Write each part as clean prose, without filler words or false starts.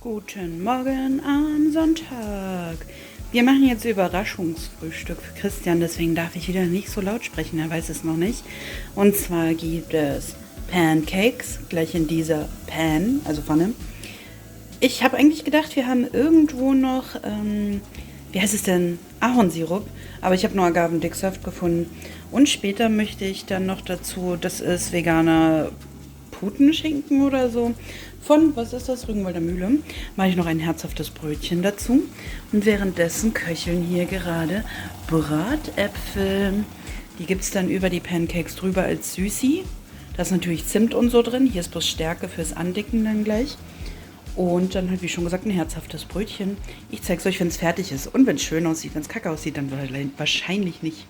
Guten Morgen am Sonntag. Wir machen jetzt Überraschungsfrühstück für Christian, deswegen darf ich wieder nicht so laut sprechen, er weiß es noch nicht. Und zwar gibt es Pancakes, gleich in dieser Pan, also Pfanne. Ich habe eigentlich gedacht, wir haben irgendwo noch, wie heißt es denn, Ahornsirup, aber ich habe nur Agavendicksaft gefunden. Und später möchte ich dann noch dazu, das ist veganer Putenschinken oder so. Von, was ist das, Rügenwalder Mühle, mache ich noch ein herzhaftes Brötchen dazu. Und währenddessen köcheln hier gerade Bratäpfel. Die gibt es dann über die Pancakes drüber als Süßi. Da ist natürlich Zimt und so drin. Hier ist bloß Stärke fürs Andicken dann gleich. Und dann halt, wie schon gesagt, ein herzhaftes Brötchen. Ich zeige es euch, wenn es fertig ist. Und wenn es schön aussieht, wenn es kacke aussieht, dann wahrscheinlich nicht.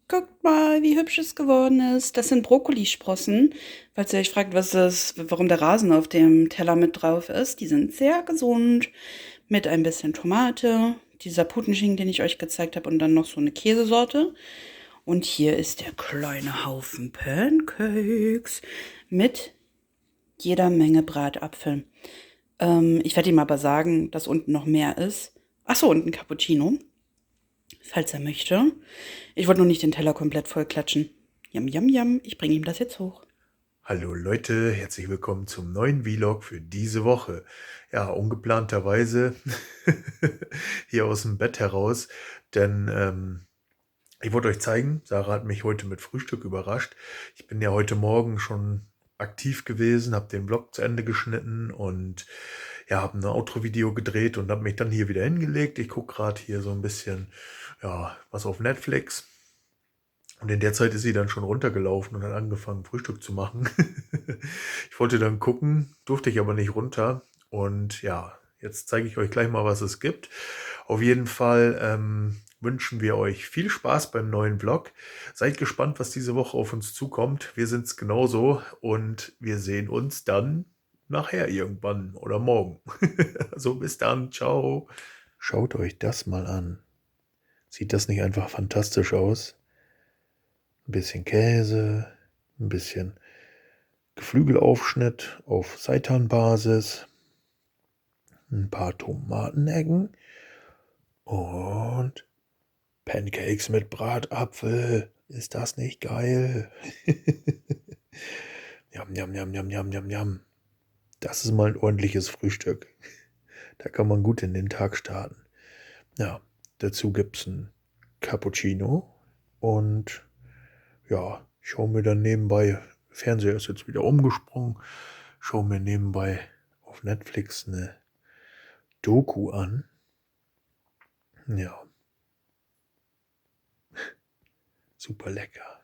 Guckt mal, wie hübsch es geworden ist. Das sind Brokkolisprossen. Falls ihr euch fragt, warum der Rasen auf dem Teller mit drauf ist. Die sind sehr gesund. Mit ein bisschen Tomate, dieser Putenschinken, den ich euch gezeigt habe, und dann noch so eine Käsesorte. Und hier ist der kleine Haufen Pancakes mit jeder Menge Bratapfel. Ich werde ihm aber sagen, dass unten noch mehr ist. Achso, und ein Cappuccino, falls er möchte. Ich wollte nur nicht den Teller komplett voll klatschen. Yum, yum, yum. Ich bringe ihm das jetzt hoch. Hallo Leute, herzlich willkommen zum neuen Vlog für diese Woche. Ja, ungeplanterweise hier aus dem Bett heraus, denn ich wollte euch zeigen, Sarah hat mich heute mit Frühstück überrascht. Ich bin ja heute Morgen schon aktiv gewesen, habe den Vlog zu Ende geschnitten und ja, habe ein Outro-Video gedreht und habe mich dann hier wieder hingelegt. Ich gucke gerade hier so ein bisschen, ja, was auf Netflix. Und in der Zeit ist sie dann schon runtergelaufen und hat angefangen, Frühstück zu machen. Ich wollte dann gucken, durfte ich aber nicht runter. Und ja, jetzt zeige ich euch gleich mal, was es gibt. Auf jeden Fall wünschen wir euch viel Spaß beim neuen Vlog. Seid gespannt, was diese Woche auf uns zukommt. Wir sind es genauso und wir sehen uns dann nachher irgendwann oder morgen. Also bis dann, ciao. Schaut euch das mal an. Sieht das nicht einfach fantastisch aus? Ein bisschen Käse, ein bisschen Geflügelaufschnitt auf Seitanbasis, ein paar Tomateneggen und Pancakes mit Bratapfel. Ist das nicht geil? Jam, jam, jam, jam, jam, jam, jam. Das ist mal ein ordentliches Frühstück. Da kann man gut in den Tag starten. Ja, dazu gibt es ein Cappuccino und ja, ich schaue mir dann nebenbei, Fernseher ist jetzt wieder umgesprungen, schaue mir nebenbei auf Netflix eine Doku an. Ja, super lecker.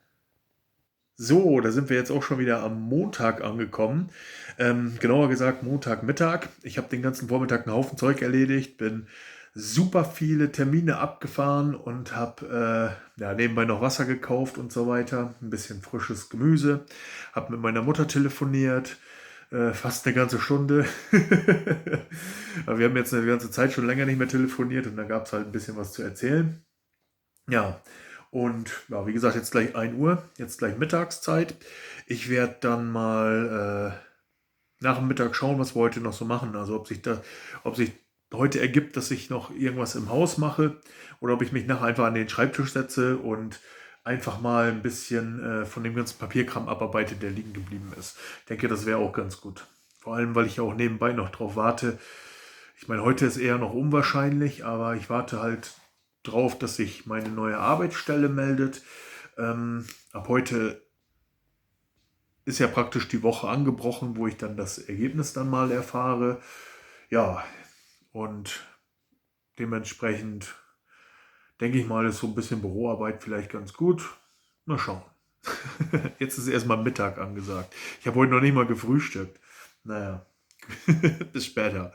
So, da sind wir jetzt auch schon wieder am Montag angekommen. Genauer gesagt Montagmittag. Ich habe den ganzen Vormittag einen Haufen Zeug erledigt, bin super viele Termine abgefahren und habe nebenbei noch Wasser gekauft und so weiter. Ein bisschen frisches Gemüse. Habe mit meiner Mutter telefoniert. Fast eine ganze Stunde. Aber wir haben jetzt eine ganze Zeit schon länger nicht mehr telefoniert und da gab es halt ein bisschen was zu erzählen. Ja, und ja, wie gesagt, jetzt gleich 1 Uhr, jetzt gleich Mittagszeit. Ich werde dann mal nach dem Mittag schauen, was wir heute noch so machen. Also ob sich heute ergibt, dass ich noch irgendwas im Haus mache oder ob ich mich nachher einfach an den Schreibtisch setze und einfach mal ein bisschen von dem ganzen Papierkram abarbeite, der liegen geblieben ist. Ich denke, das wäre auch ganz gut. Vor allem, weil ich ja auch nebenbei noch drauf warte. Ich meine, heute ist eher noch unwahrscheinlich, aber ich warte halt drauf, dass sich meine neue Arbeitsstelle meldet. Ab heute ist ja praktisch die Woche angebrochen, wo ich dann das Ergebnis dann mal erfahre. Ja, und dementsprechend denke ich mal, ist so ein bisschen Büroarbeit vielleicht ganz gut. Mal schauen. Jetzt ist erstmal Mittag angesagt. Ich habe heute noch nicht mal gefrühstückt. Naja, bis später.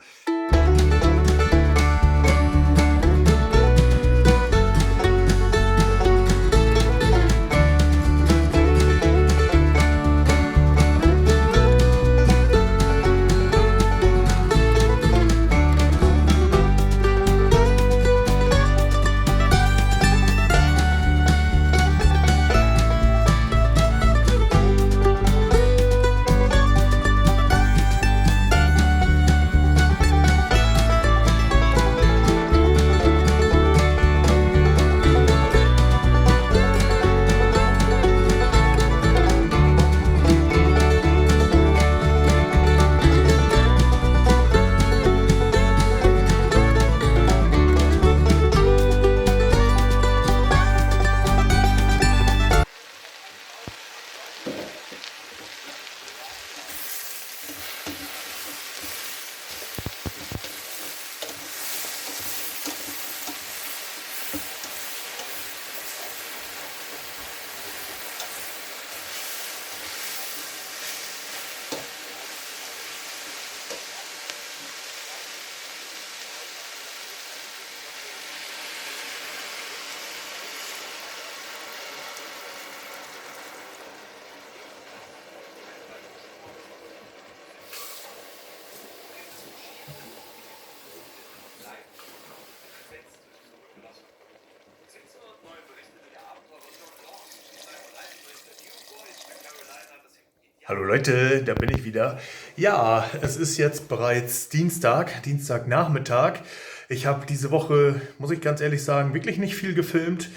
Hallo Leute, da bin ich wieder. Ja, es ist jetzt bereits Dienstagnachmittag. Ich habe diese Woche, muss ich ganz ehrlich sagen, wirklich nicht viel gefilmt.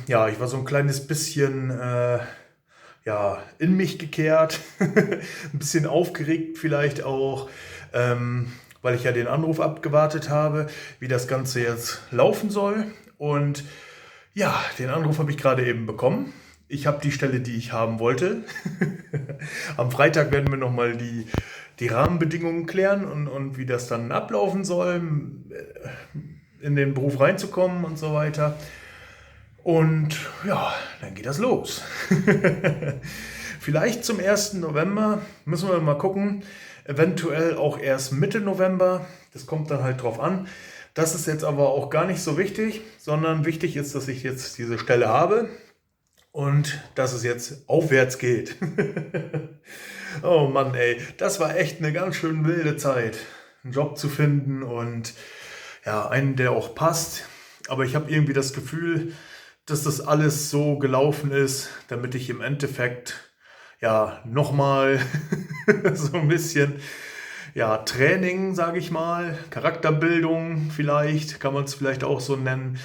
Ja, ich war so ein kleines bisschen ja, in mich gekehrt, ein bisschen aufgeregt vielleicht auch, weil ich ja den Anruf abgewartet habe, wie das Ganze jetzt laufen soll. Und ja, den Anruf habe ich gerade eben bekommen. Ich habe die Stelle, die ich haben wollte. Am Freitag werden wir nochmal die Rahmenbedingungen klären und wie das dann ablaufen soll, in den Beruf reinzukommen und so weiter. Und ja, dann geht das los. Vielleicht zum 1. November, müssen wir mal gucken. Eventuell auch erst Mitte November. Das kommt dann halt drauf an. Das ist jetzt aber auch gar nicht so wichtig, sondern wichtig ist, dass ich jetzt diese Stelle habe und dass es jetzt aufwärts geht. Oh Mann, ey, das war echt eine ganz schön wilde Zeit, einen Job zu finden und ja, einen, der auch passt. Aber ich habe irgendwie das Gefühl, dass das alles so gelaufen ist, damit ich im Endeffekt ja nochmal so ein bisschen ja, Training, sage ich mal, Charakterbildung vielleicht, kann man es vielleicht auch so nennen,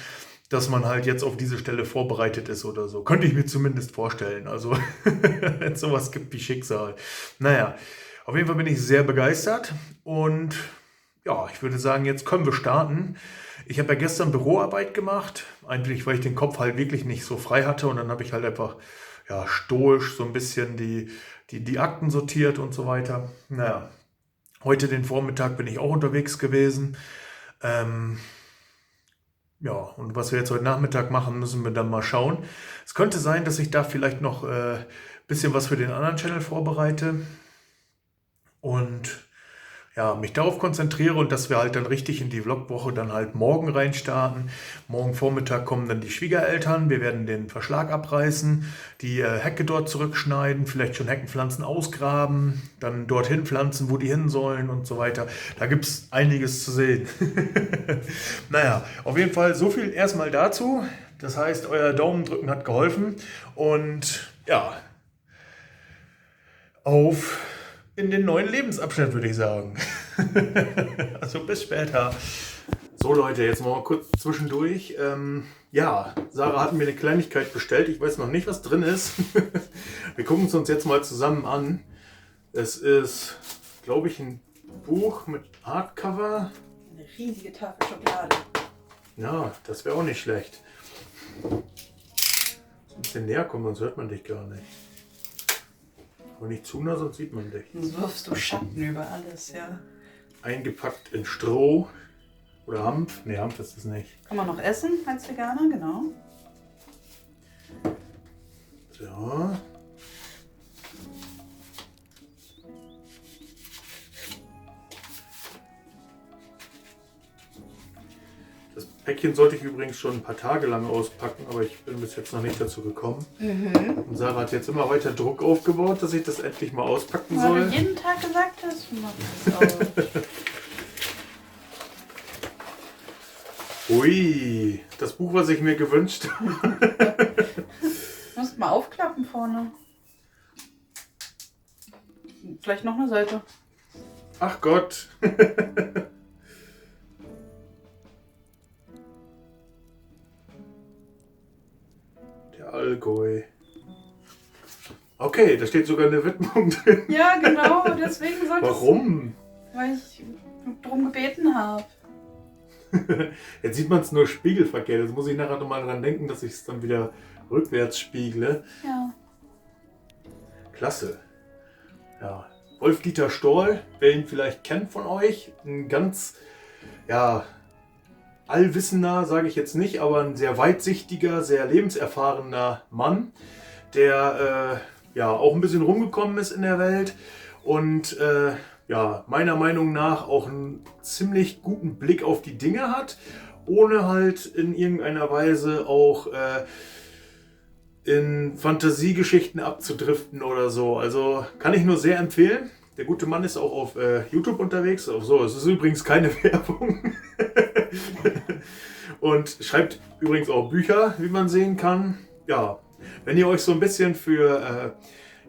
dass man halt jetzt auf diese Stelle vorbereitet ist oder so. Könnte ich mir zumindest vorstellen. Also, wenn es sowas gibt wie Schicksal. Naja, auf jeden Fall bin ich sehr begeistert und ja, ich würde sagen, jetzt können wir starten. Ich habe ja gestern Büroarbeit gemacht, eigentlich weil ich den Kopf halt wirklich nicht so frei hatte und dann habe ich halt einfach ja, stoisch so ein bisschen die Akten sortiert und so weiter. Naja, heute den Vormittag bin ich auch unterwegs gewesen. Ja, und was wir jetzt heute Nachmittag machen, müssen wir dann mal schauen. Es könnte sein, dass ich da vielleicht noch ein bisschen was für den anderen Channel vorbereite und ja, mich darauf konzentriere und dass wir halt dann richtig in die Vlogwoche dann halt morgen reinstarten. Morgen Vormittag kommen dann die Schwiegereltern. Wir werden den Verschlag abreißen, die Hecke dort zurückschneiden, vielleicht schon Heckenpflanzen ausgraben, dann dorthin pflanzen, wo die hin sollen und so weiter. Da gibt es einiges zu sehen. Naja, auf jeden Fall so viel erstmal dazu. Das heißt, euer Daumendrücken hat geholfen und ja, auf in den neuen Lebensabschnitt, würde ich sagen. Also bis später. So Leute, jetzt mal kurz zwischendurch. Ja, Sarah hat mir eine Kleinigkeit bestellt. Ich weiß noch nicht, was drin ist. Wir gucken es uns jetzt mal zusammen an. Es ist, glaube ich, ein Buch mit Hardcover. Eine riesige Tafel Schokolade. Ja, das wäre auch nicht schlecht. Ein bisschen näher kommen, sonst hört man dich gar nicht. Aber nicht zu nah, sonst sieht man dich. Sonst wirfst du Schatten über alles, ja. Eingepackt in Stroh oder Hanf. Ne, Hanf ist es nicht. Kann man noch essen als Veganer, genau. So. Das Päckchen sollte ich übrigens schon ein paar Tage lang auspacken, aber ich bin bis jetzt noch nicht dazu gekommen. Und Sarah hat jetzt immer weiter Druck aufgebaut, dass ich das endlich mal auspacken soll. Weil du jeden Tag gesagt hast, mach das aus. Ui, das Buch, was ich mir gewünscht habe. Du musst mal aufklappen vorne. Vielleicht noch eine Seite. Ach Gott. Der Allgäu. Okay, da steht sogar eine Widmung drin. Ja, genau, deswegen solltest Warum? Weil ich darum gebeten habe. Jetzt sieht man es nur spiegelverkehrt. Jetzt muss ich nachher nochmal dran denken, dass ich es dann wieder rückwärts spiegle. Ja. Klasse. Ja. Wolf-Dieter Stoll, wer ihn vielleicht kennt von euch, ein ganz, ja, allwissender, sage ich jetzt nicht, aber ein sehr weitsichtiger, sehr lebenserfahrener Mann, der ja auch ein bisschen rumgekommen ist in der Welt und ja, meiner Meinung nach auch einen ziemlich guten Blick auf die Dinge hat, ohne halt in irgendeiner Weise auch in Fantasiegeschichten abzudriften oder so. Also kann ich nur sehr empfehlen. Der gute Mann ist auch auf YouTube unterwegs. So, es ist übrigens keine Werbung. Und schreibt übrigens auch Bücher, wie man sehen kann. Ja, wenn ihr euch so ein bisschen für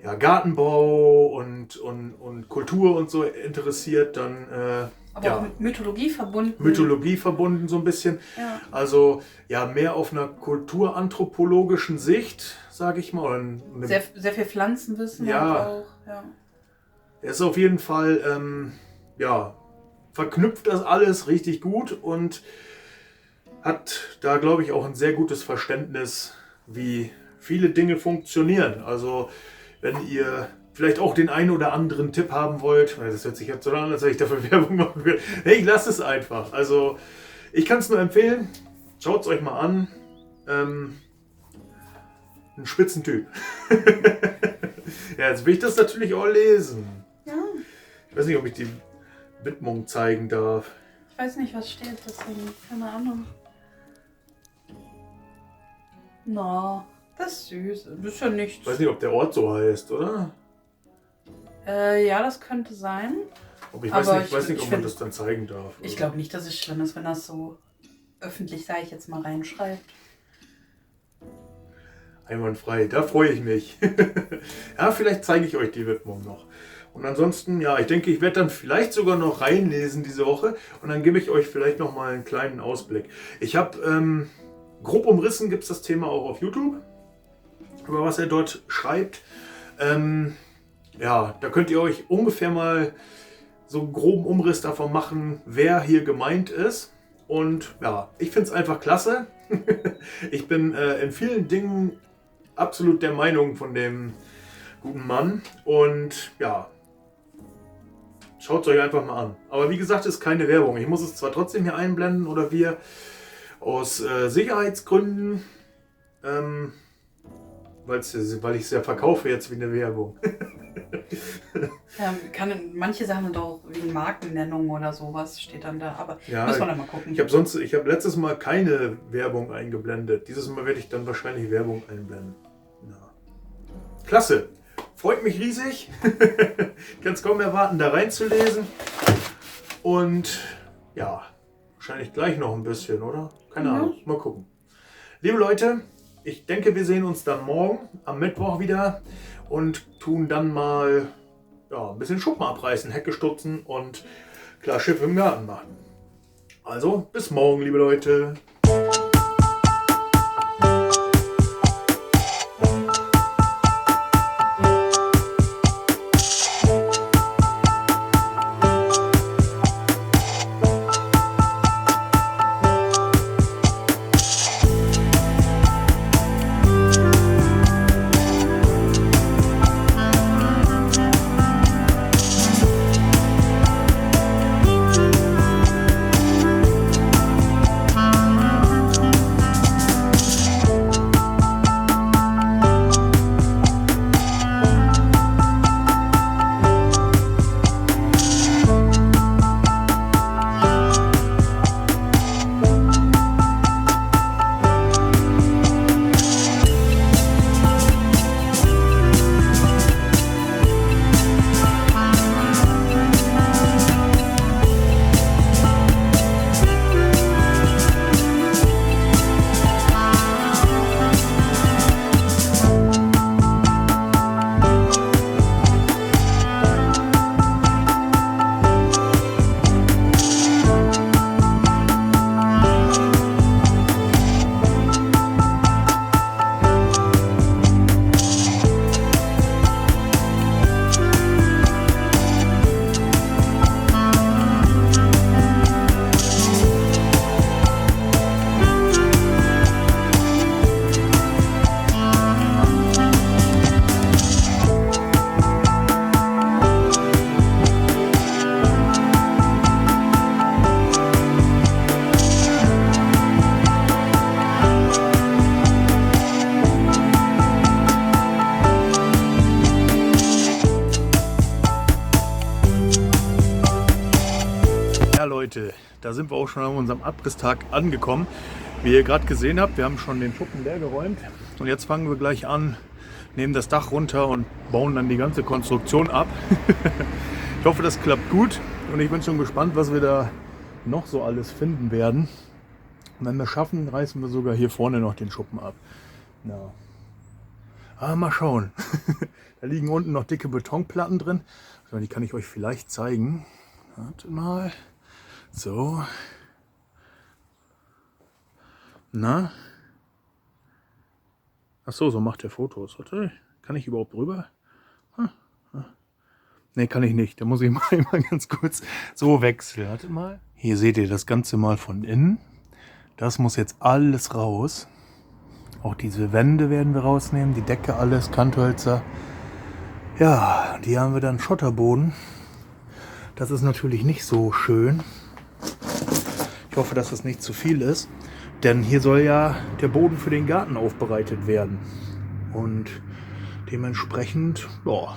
ja, Gartenbau und Kultur und so interessiert, dann Aber auch mit Mythologie verbunden. Mythologie verbunden so ein bisschen. Ja. Also ja, mehr auf einer kulturanthropologischen Sicht, sage ich mal. Sehr, sehr viel Pflanzenwissen Ja. auch. Ja. Er ist auf jeden Fall, ja, verknüpft das alles richtig gut und hat da, glaube ich, auch ein sehr gutes Verständnis, wie viele Dinge funktionieren. Also wenn ihr vielleicht auch den einen oder anderen Tipp haben wollt, das hört sich jetzt so an, als wenn ich dafür Werbung machen will. Nee, ich lasse es einfach. Also ich kann es nur empfehlen, schaut es euch mal an. Ein Spitzentyp. Ja, jetzt will ich das natürlich auch lesen. Ja. Ich weiß nicht, ob ich die Widmung zeigen darf. Ich weiß nicht, was steht, deswegen keine Ahnung. Na, das ist süß. Das ist ja nichts. Ich weiß nicht, ob der Ort so heißt, oder? Ja, das könnte sein. Aber ich Aber weiß nicht, ob man find- das dann zeigen darf. Ich glaube nicht, dass es schlimm ist, wenn das so öffentlich, sage ich jetzt mal, reinschreibt. Einwandfrei, da freue ich mich. Ja, vielleicht zeige ich euch die Widmung noch. Und ansonsten, ja, ich denke, ich werde dann vielleicht sogar noch reinlesen diese Woche und dann gebe ich euch vielleicht noch mal einen kleinen Ausblick. Ich habe, grob umrissen gibt es das Thema auch auf YouTube, über was er dort schreibt. Ja, da könnt ihr euch ungefähr mal so einen groben Umriss davon machen, wer hier gemeint ist. Und ja, ich finde es einfach klasse. Ich bin in vielen Dingen absolut der Meinung von dem guten Mann. Und ja, schaut es euch einfach mal an. Aber wie gesagt, ist keine Werbung. Ich muss es zwar trotzdem hier einblenden oder wir aus Sicherheitsgründen, weil ich es ja verkaufe jetzt wie eine Werbung. Ja, manche Sachen doch wegen Markennennung oder sowas steht dann da, aber Ja, muss man dann mal gucken. Ich habe letztes Mal keine Werbung eingeblendet. Dieses Mal werde ich dann wahrscheinlich Werbung einblenden. Ja. Klasse. Freut mich riesig. Ich kann es kaum erwarten, da reinzulesen. Und ja, wahrscheinlich gleich noch ein bisschen, oder? Keine Ahnung. Mal gucken. Liebe Leute, ich denke, wir sehen uns dann morgen am Mittwoch wieder und tun dann mal ein bisschen Schuppen abreißen, Hecke stutzen und klar Schiff im Garten machen. Also, bis morgen, liebe Leute. Leute, da sind wir auch schon an unserem Abrisstag angekommen. Wie ihr gerade gesehen habt, wir haben schon den Schuppen leer geräumt und jetzt fangen wir gleich an, nehmen das Dach runter und bauen dann die ganze Konstruktion ab. Ich hoffe, das klappt gut und ich bin schon gespannt, was wir da noch so alles finden werden. Und wenn wir schaffen, reißen wir sogar hier vorne noch den Schuppen ab. Ja. Aber mal schauen. Da liegen unten noch dicke Betonplatten drin. Die kann ich euch vielleicht zeigen. Warte mal. So. Na? Achso, so macht er Fotos. Warte, kann ich überhaupt rüber? Ne, kann ich nicht. Da muss ich mal ganz kurz so wechseln. Warte mal. Hier seht ihr das Ganze mal von innen. Das muss jetzt alles raus. Auch diese Wände werden wir rausnehmen. Die Decke, alles, Kanthölzer. Ja, die haben wir dann Schotterboden. Das ist natürlich nicht so schön. Ich hoffe, dass das nicht zu viel ist. Denn hier soll ja der Boden für den Garten aufbereitet werden. Und dementsprechend, boah,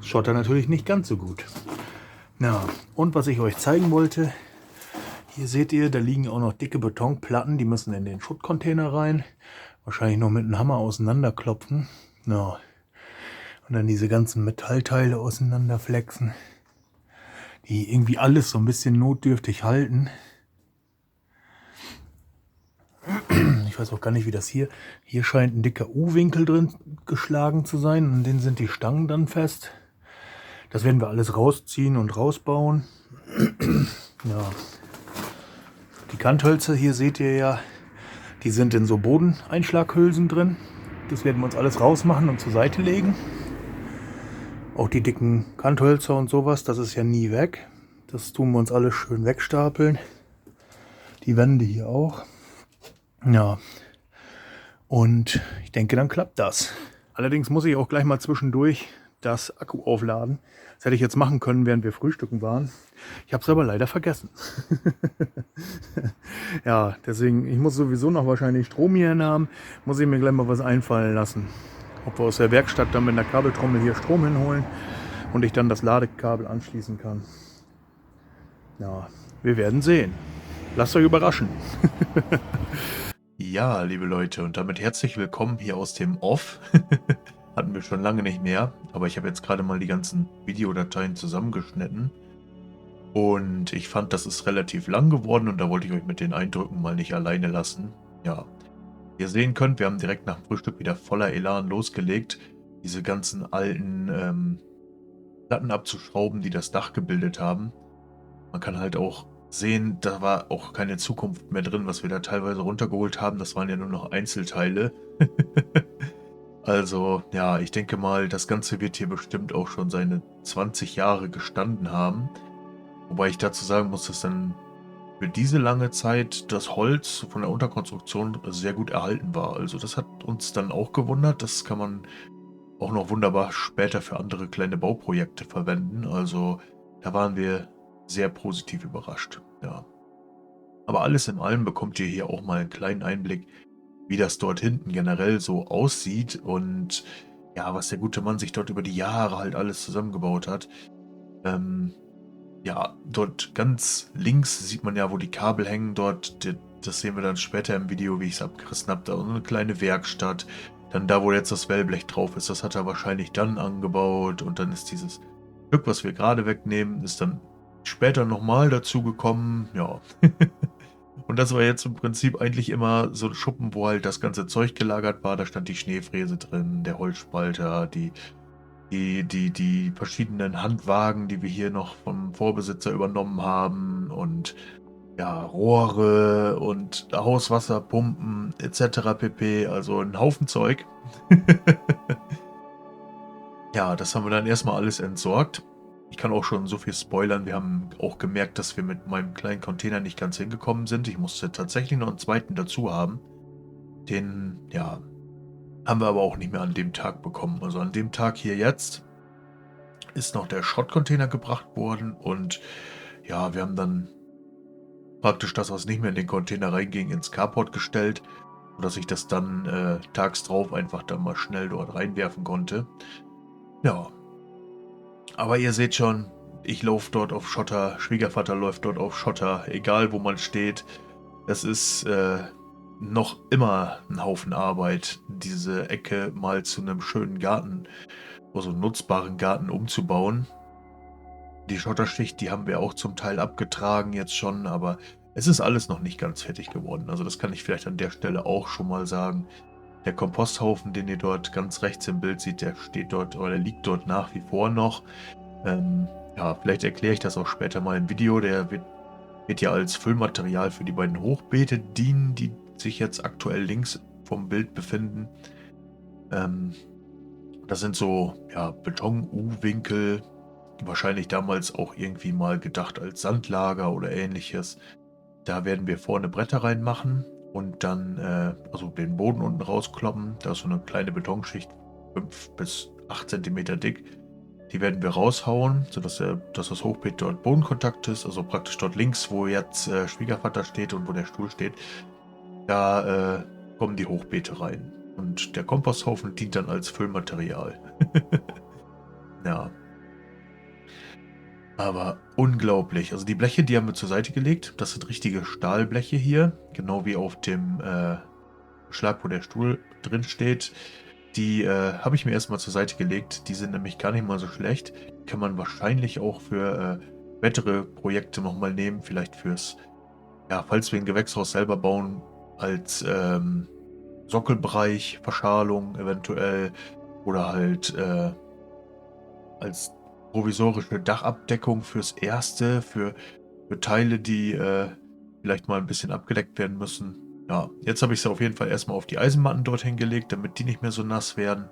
Schotter natürlich nicht ganz so gut. Ja, und was ich euch zeigen wollte, hier seht ihr, da liegen auch noch dicke Betonplatten, die müssen in den Schuttcontainer rein. Wahrscheinlich noch mit einem Hammer auseinanderklopfen. Ja. Und dann diese ganzen Metallteile auseinanderflexen, die irgendwie alles so ein bisschen notdürftig halten. Ich weiß auch gar nicht, wie das hier... Hier scheint ein dicker U-Winkel drin geschlagen zu sein. Und den sind die Stangen dann fest. Das werden wir alles rausziehen und rausbauen. Ja. Die Kanthölzer hier seht ihr ja, die sind in so Bodeneinschlaghülsen drin. Das werden wir uns alles rausmachen und zur Seite legen. Auch die dicken Kanthölzer und sowas, das ist ja nie weg. Das tun wir uns alles schön wegstapeln. Die Wände hier auch. Ja, und ich denke, dann klappt das. Allerdings muss ich auch gleich mal zwischendurch das Akku aufladen. Das hätte ich jetzt machen können, während wir frühstücken waren. Ich habe es aber leider vergessen. Ja, deswegen, ich muss sowieso noch wahrscheinlich Strom hier haben. Muss ich mir gleich mal was einfallen lassen. Ob wir aus der Werkstatt dann mit einer Kabeltrommel hier Strom hinholen und ich dann das Ladekabel anschließen kann. Ja, wir werden sehen. Lasst euch überraschen. Ja, liebe Leute, und damit herzlich willkommen hier aus dem Off. Hatten wir schon lange nicht mehr, aber ich habe jetzt gerade mal die ganzen Videodateien zusammengeschnitten. Und ich fand, das ist relativ lang geworden und da wollte ich euch mit den Eindrücken mal nicht alleine lassen. Ja, wie ihr sehen könnt, wir haben direkt nach dem Frühstück wieder voller Elan losgelegt, diese ganzen alten Platten abzuschrauben, die das Dach gebildet haben. Man kann halt auch sehen, da war auch keine Zukunft mehr drin, was wir da teilweise runtergeholt haben. Das waren ja nur noch Einzelteile. Also, ja, ich denke mal, das Ganze wird hier bestimmt auch schon seine 20 Jahre gestanden haben. Wobei ich dazu sagen muss, dass dann für diese lange Zeit das Holz von der Unterkonstruktion sehr gut erhalten war. Also das hat uns dann auch gewundert. Das kann man auch noch wunderbar später für andere kleine Bauprojekte verwenden. Also da waren wir sehr positiv überrascht. Ja. Aber alles in allem bekommt ihr hier auch mal einen kleinen Einblick, wie das dort hinten generell so aussieht und ja, was der gute Mann sich dort über die Jahre halt alles zusammengebaut hat. Ja, dort ganz links sieht man ja, wo die Kabel hängen dort. Das sehen wir dann später im Video, wie ich es abgerissen habe. Da so eine kleine Werkstatt. Dann da, wo jetzt das Wellblech drauf ist, das hat er wahrscheinlich dann angebaut. Und dann ist dieses Stück, was wir gerade wegnehmen, ist dann später nochmal dazu gekommen. Ja. Und das war jetzt im Prinzip eigentlich immer so ein Schuppen, wo halt das ganze Zeug gelagert war. Da stand die Schneefräse drin, der Holzspalter, die verschiedenen Handwagen, die wir hier noch vom Vorbesitzer übernommen haben und ja, Rohre und Hauswasserpumpen etc. pp. Also ein Haufen Zeug. Ja, das haben wir dann erstmal alles entsorgt. Ich kann auch schon so viel spoilern. Wir haben auch gemerkt, dass wir mit meinem kleinen Container nicht ganz hingekommen sind. Ich musste tatsächlich noch einen zweiten dazu haben. Den, ja, haben wir aber auch nicht mehr an dem Tag bekommen. Also an dem Tag hier jetzt ist noch der Schrottcontainer gebracht worden. Und ja, wir haben dann praktisch das, was nicht mehr in den Container reinging, ins Carport gestellt, sodass ich das dann tags drauf einfach dann mal schnell dort reinwerfen konnte. Ja. Aber ihr seht schon, ich laufe dort auf Schotter, Schwiegervater läuft dort auf Schotter, egal wo man steht. Es ist noch immer ein Haufen Arbeit, diese Ecke mal zu einem schönen Garten, also einen nutzbaren Garten umzubauen. Die Schotterschicht, die haben wir auch zum Teil abgetragen jetzt schon, aber es ist alles noch nicht ganz fertig geworden. Also das kann ich vielleicht an der Stelle auch schon mal sagen. Der Komposthaufen, den ihr dort ganz rechts im Bild seht, der steht dort oder liegt dort nach wie vor noch. Ja, vielleicht erkläre ich das auch später mal im Video. Der wird ja als Füllmaterial für die beiden Hochbeete dienen, die sich jetzt aktuell links vom Bild befinden. Das sind so, ja, Beton-U-Winkel, wahrscheinlich damals auch irgendwie mal gedacht als Sandlager oder ähnliches. Da werden wir vorne Bretter reinmachen und dann also den Boden unten rauskloppen. Da ist so eine kleine Betonschicht, 5 bis 8 Zentimeter dick. Die werden wir raushauen, sodass dass das Hochbeet dort Bodenkontakt ist. Also praktisch dort links, wo jetzt Schwiegervater steht und wo der Stuhl steht. Da kommen die Hochbeete rein. Und der Komposthaufen dient dann als Füllmaterial. Ja, aber unglaublich. Also die Bleche, die haben wir zur Seite gelegt. Das sind richtige Stahlbleche hier. Genau wie auf dem Schlag, wo der Stuhl drin steht. Die habe ich mir erstmal zur Seite gelegt. Die sind nämlich gar nicht mal so schlecht. Kann man wahrscheinlich auch für weitere Projekte nochmal nehmen. Vielleicht fürs, ja, falls wir ein Gewächshaus selber bauen, als Sockelbereich, Verschalung eventuell. Oder halt als provisorische Dachabdeckung fürs Erste, für Teile, die vielleicht mal ein bisschen abgedeckt werden müssen. Ja, jetzt habe ich sie auf jeden Fall erstmal auf die Eisenmatten dorthin gelegt, damit die nicht mehr so nass werden.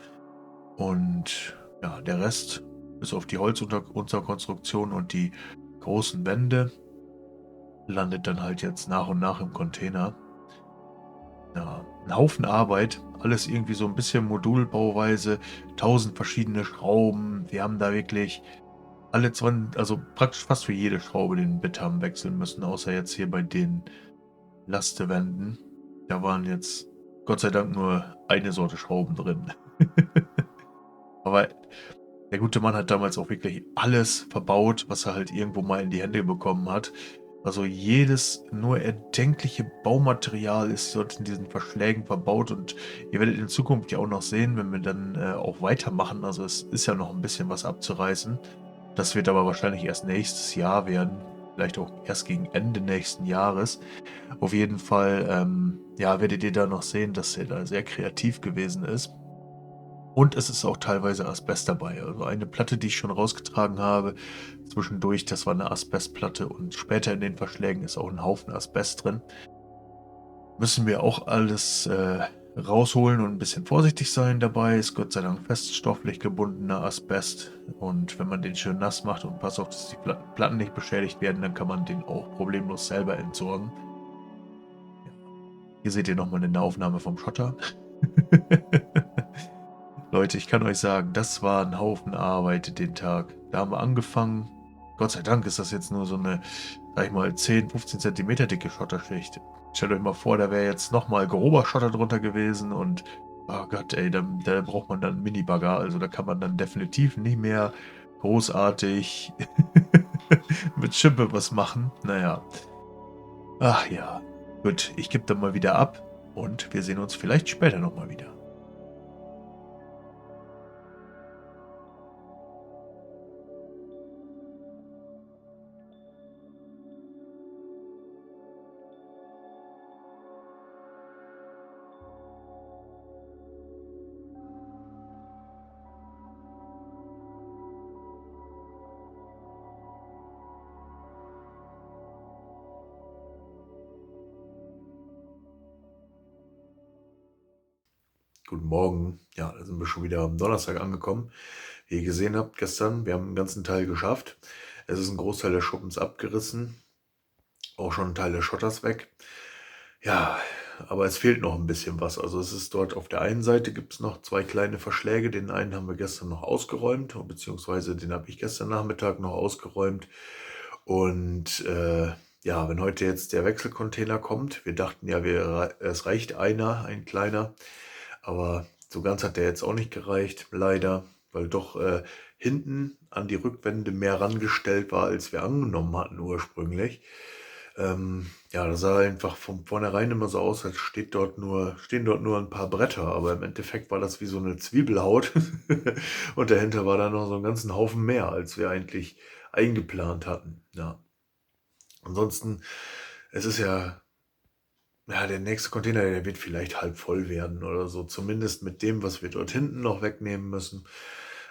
Und ja, der Rest, bis auf die Holzunterkonstruktion und die großen Wände, landet dann halt jetzt nach und nach im Container. Ja, ein Haufen Arbeit, alles irgendwie so ein bisschen Modulbauweise, 1000 verschiedene Schrauben. Wir haben da wirklich alle 20, also praktisch fast für jede Schraube den Bit haben wechseln müssen, außer jetzt hier bei den Lastewänden. Da waren jetzt Gott sei Dank nur eine Sorte Schrauben drin. Aber der gute Mann hat damals auch wirklich alles verbaut, was er halt irgendwo mal in die Hände bekommen hat. Also jedes nur erdenkliche Baumaterial ist dort in diesen Verschlägen verbaut und ihr werdet in Zukunft ja auch noch sehen, wenn wir dann auch weitermachen. Also es ist ja noch ein bisschen was abzureißen. Das wird aber wahrscheinlich erst nächstes Jahr werden. Vielleicht auch erst gegen Ende nächsten Jahres. Auf jeden Fall, ja, werdet ihr da noch sehen, dass er da sehr kreativ gewesen ist. Und es ist auch teilweise Asbest dabei. Also eine Platte, die ich schon rausgetragen habe, zwischendurch, das war eine Asbestplatte und später in den Verschlägen ist auch ein Haufen Asbest drin. Müssen wir auch alles rausholen und ein bisschen vorsichtig sein dabei. Ist Gott sei Dank feststofflich gebundener Asbest. Und wenn man den schön nass macht und passt auf, dass die Platten nicht beschädigt werden, dann kann man den auch problemlos selber entsorgen. Hier seht ihr nochmal eine Nahaufnahme vom Schotter. Leute, ich kann euch sagen, das war ein Haufen Arbeit den Tag. Da haben wir angefangen. Gott sei Dank ist das jetzt nur so eine, sag ich mal, 10, 15 Zentimeter dicke Schotterschicht. Stellt euch mal vor, da wäre jetzt nochmal grober Schotter drunter gewesen und, oh Gott, ey, da braucht man dann einen Minibagger. Also da kann man dann definitiv nicht mehr großartig mit Schippe was machen. Naja. Ach ja. Gut, ich gebe dann mal wieder ab und wir sehen uns vielleicht später nochmal wieder. Guten Morgen. Ja, da sind wir schon wieder am Donnerstag angekommen. Wie ihr gesehen habt gestern, wir haben einen ganzen Teil geschafft. Es ist ein Großteil des Schuppens abgerissen, auch schon ein Teil des Schotters weg. Ja, aber es fehlt noch ein bisschen was. Also es ist dort auf der einen Seite gibt es noch 2 kleine Verschläge. Den einen haben wir gestern noch ausgeräumt, beziehungsweise den habe ich gestern Nachmittag noch ausgeräumt. Und ja, wenn heute jetzt der Wechselcontainer kommt, wir dachten ja, es reicht ein kleiner. Aber so ganz hat der jetzt auch nicht gereicht, leider, weil doch hinten an die Rückwände mehr rangestellt war, als wir angenommen hatten ursprünglich. Ja, das sah einfach von vornherein immer so aus, als stehen dort nur ein paar Bretter, aber im Endeffekt war das wie so eine Zwiebelhaut und dahinter war dann noch so einen ganzen Haufen mehr, als wir eigentlich eingeplant hatten. Ja. Ansonsten, es ist ja Ja, der nächste Container, der wird vielleicht halb voll werden oder so. Zumindest mit dem, was wir dort hinten noch wegnehmen müssen.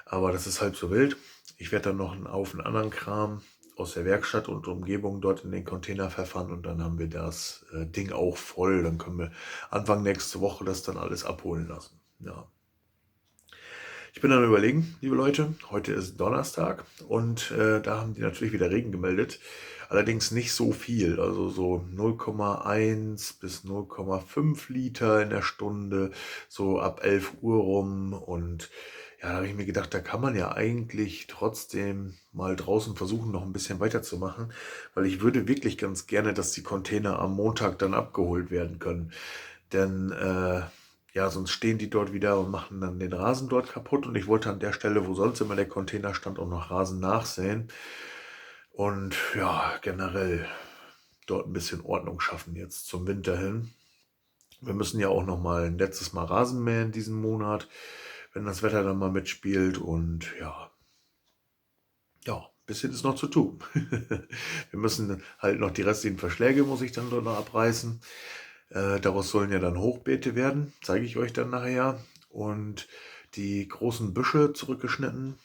Aber das ist halb so wild. Ich werde dann noch einen Haufen anderen Kram aus der Werkstatt und Umgebung dort in den Container pfeffern und dann haben wir das Ding auch voll. Dann können wir Anfang nächste Woche das dann alles abholen lassen. Ja. Ich bin dann überlegen, liebe Leute, heute ist Donnerstag und da haben die natürlich wieder Regen gemeldet. Allerdings nicht so viel, also so 0,1 bis 0,5 Liter in der Stunde, so ab 11 Uhr rum. Und ja, da habe ich mir gedacht, da kann man ja eigentlich trotzdem mal draußen versuchen, noch ein bisschen weiterzumachen, weil ich würde wirklich ganz gerne, dass die Container am Montag dann abgeholt werden können. Denn ja, sonst stehen die dort wieder und machen dann den Rasen dort kaputt. Und ich wollte an der Stelle, wo sonst immer der Container stand, auch noch Rasen nachsäen. Und ja, generell dort ein bisschen Ordnung schaffen jetzt zum Winter hin. Wir müssen ja auch noch mal ein letztes Mal Rasen mähen diesen Monat, wenn das Wetter dann mal mitspielt. Und ja, ein bisschen ist noch zu tun. Wir müssen halt noch die restlichen Verschläge, muss ich dann dort noch abreißen. Daraus sollen ja dann Hochbeete werden, zeige ich euch dann nachher. Und die großen Büsche zurückgeschnitten,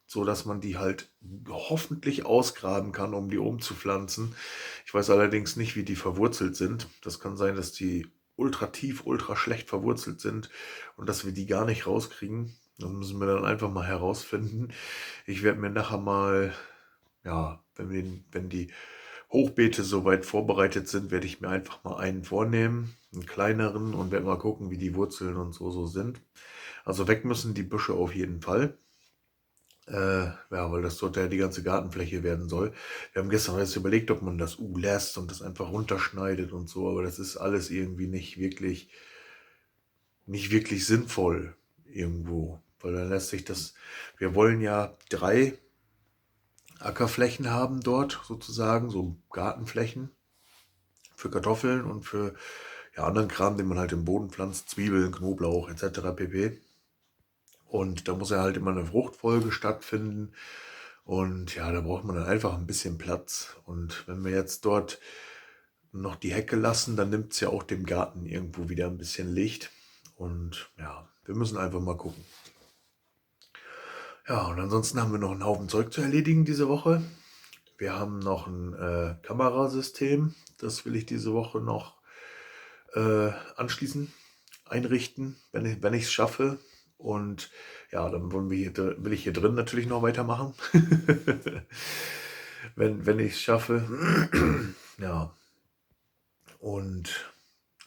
so dass man die halt hoffentlich ausgraben kann, um die umzupflanzen. Ich weiß allerdings nicht, wie die verwurzelt sind. Das kann sein, dass die ultra tief, ultra schlecht verwurzelt sind und dass wir die gar nicht rauskriegen. Das müssen wir dann einfach mal herausfinden. Ich werde mir nachher mal, ja, wenn die Hochbeete soweit vorbereitet sind, werde ich mir einfach mal einen vornehmen, einen kleineren, und werde mal gucken, wie die Wurzeln und so sind. Also weg müssen die Büsche auf jeden Fall. Ja, weil das dort ja die ganze Gartenfläche werden soll. Wir haben gestern erst überlegt, ob man das lässt und das einfach runterschneidet und so, aber das ist alles irgendwie nicht wirklich sinnvoll irgendwo, weil dann lässt sich das, wir wollen ja 3 Ackerflächen haben dort sozusagen, so Gartenflächen für Kartoffeln und für anderen Kram, den man halt im Boden pflanzt, Zwiebeln, Knoblauch etc. pp. Und da muss ja halt immer eine Fruchtfolge stattfinden. Und ja, da braucht man dann einfach ein bisschen Platz. Und wenn wir jetzt dort noch die Hecke lassen, dann nimmt es ja auch dem Garten irgendwo wieder ein bisschen Licht. Und ja, wir müssen einfach mal gucken. Ja, und ansonsten haben wir noch einen Haufen Zeug zu erledigen diese Woche. Wir haben noch ein Kamerasystem. Das will ich diese Woche noch anschließen, einrichten, wenn ich es schaffe. Und ja, dann will ich hier drin natürlich noch weitermachen. wenn ich es schaffe. Ja. Und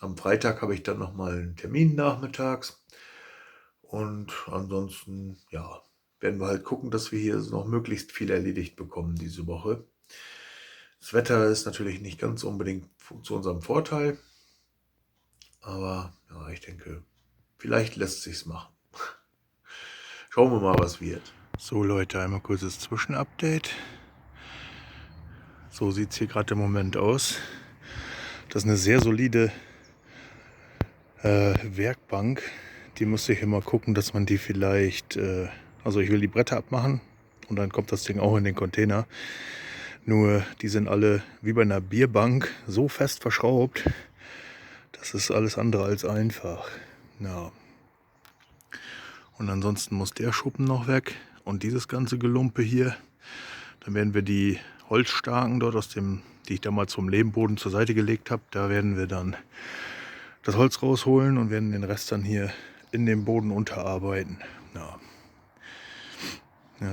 am Freitag habe ich dann nochmal einen Termin nachmittags. Und ansonsten, ja, werden wir halt gucken, dass wir hier noch möglichst viel erledigt bekommen diese Woche. Das Wetter ist natürlich nicht ganz unbedingt zu unserem Vorteil. Aber ja, ich denke, vielleicht lässt sich's machen. Schauen wir mal, was wird. So Leute, einmal kurzes Zwischenupdate. So sieht es hier gerade im Moment aus. Das ist eine sehr solide Werkbank. Die musste ich immer gucken, dass man die vielleicht, also ich will die Bretter abmachen und dann kommt das Ding auch in den Container. Nur die sind alle wie bei einer Bierbank so fest verschraubt. Das ist alles andere als einfach. Ja. Und ansonsten muss der Schuppen noch weg und dieses ganze Gelumpe hier. Dann werden wir die Holzstaken dort die ich damals vom Lehmboden zur Seite gelegt habe, da werden wir dann das Holz rausholen und werden den Rest dann hier in dem Boden unterarbeiten. Ja,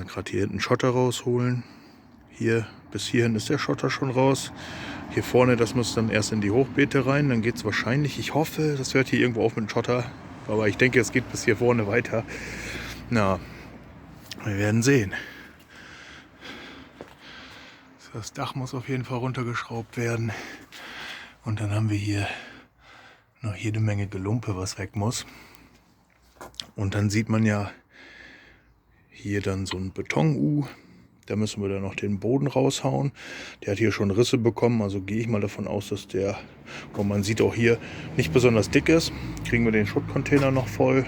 gerade hier hinten Schotter rausholen. Hier bis hierhin ist der Schotter schon raus. Hier vorne, das muss dann erst in die Hochbeete rein. Dann geht es wahrscheinlich, ich hoffe, das hört hier irgendwo auf mit dem Schotter. Aber ich denke, es geht bis hier vorne weiter. Na, wir werden sehen. Das Dach muss auf jeden Fall runtergeschraubt werden. Und dann haben wir hier noch jede Menge Gelumpe, was weg muss. Und dann sieht man ja hier dann so ein Beton-U. Da müssen wir dann noch den Boden raushauen. Der hat hier schon Risse bekommen, also gehe ich mal davon aus, dass der, und man sieht auch hier, nicht besonders dick ist. Kriegen wir den Schuttcontainer noch voll.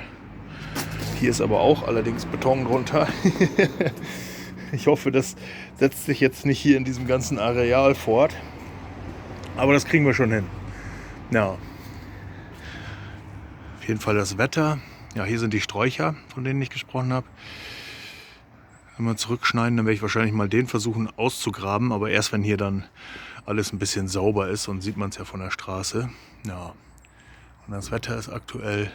Hier ist aber auch allerdings Beton drunter. Ich hoffe, das setzt sich jetzt nicht hier in diesem ganzen Areal fort. Aber das kriegen wir schon hin. Ja, auf jeden Fall das Wetter. Ja, hier sind die Sträucher, von denen ich gesprochen habe. Wenn wir zurückschneiden, dann werde ich wahrscheinlich mal den versuchen auszugraben, aber erst wenn hier dann alles ein bisschen sauber ist, und sieht man es ja von der Straße. Ja, und das Wetter ist aktuell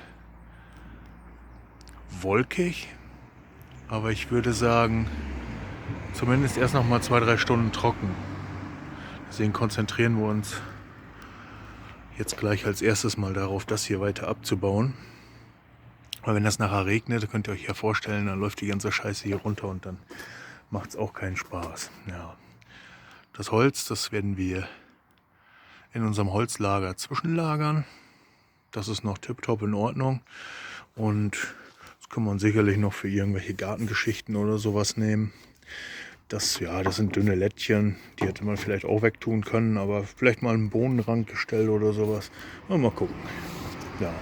wolkig, aber ich würde sagen, zumindest erst noch mal 2-3 Stunden trocken. Deswegen konzentrieren wir uns jetzt gleich als erstes mal darauf, das hier weiter abzubauen. Weil wenn das nachher regnet, könnt ihr euch ja vorstellen, dann läuft die ganze Scheiße hier runter und dann macht es auch keinen Spaß. Ja. Das Holz, das werden wir in unserem Holzlager zwischenlagern. Das ist noch tipptopp in Ordnung. Und das kann man sicherlich noch für irgendwelche Gartengeschichten oder sowas nehmen. Das sind dünne Lättchen, die hätte man vielleicht auch wegtun können, aber vielleicht mal einen Bohnenrankgestell oder sowas. Mal gucken. Ja.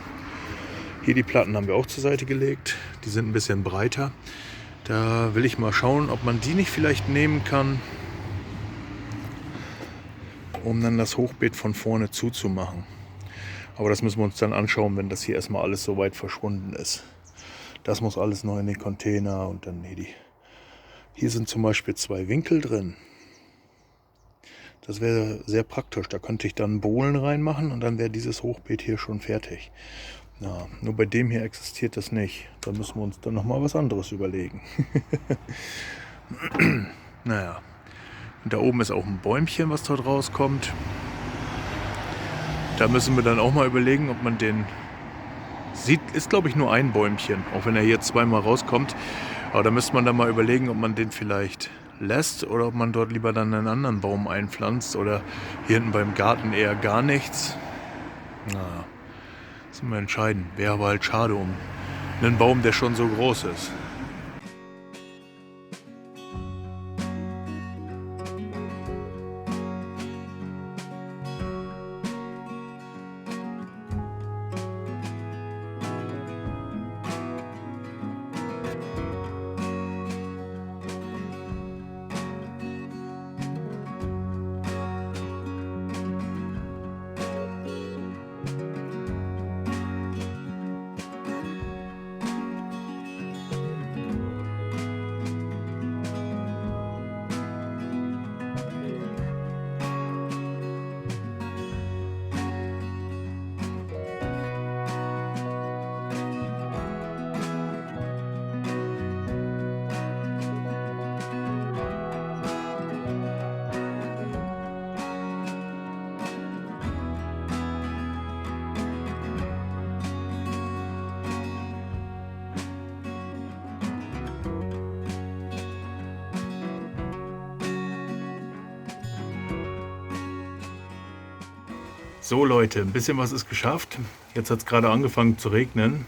Hier die Platten haben wir auch zur Seite gelegt. Die sind ein bisschen breiter. Da will ich mal schauen, ob man die nicht vielleicht nehmen kann, um dann das Hochbeet von vorne zuzumachen. Aber das müssen wir uns dann anschauen, wenn das hier erstmal alles so weit verschwunden ist. Das muss alles noch in den Container und dann hier sind zum Beispiel 2 Winkel drin. Das wäre sehr praktisch. Da könnte ich dann Bohlen reinmachen und dann wäre dieses Hochbeet hier schon fertig. Ja, nur bei dem hier existiert das nicht. Da müssen wir uns dann nochmal was anderes überlegen. Naja, und da oben ist auch ein Bäumchen, was dort rauskommt. Da müssen wir dann auch mal überlegen, ob man den sieht. Ist, glaube ich, nur ein Bäumchen, auch wenn er hier 2-mal rauskommt. Aber da müsste man dann mal überlegen, ob man den vielleicht lässt oder ob man dort lieber dann einen anderen Baum einpflanzt oder hier hinten beim Garten eher gar nichts. Naja, das müssen wir entscheiden. Wäre aber halt schade um einen Baum, der schon so groß ist. So Leute, ein bisschen was ist geschafft. Jetzt hat es gerade angefangen zu regnen.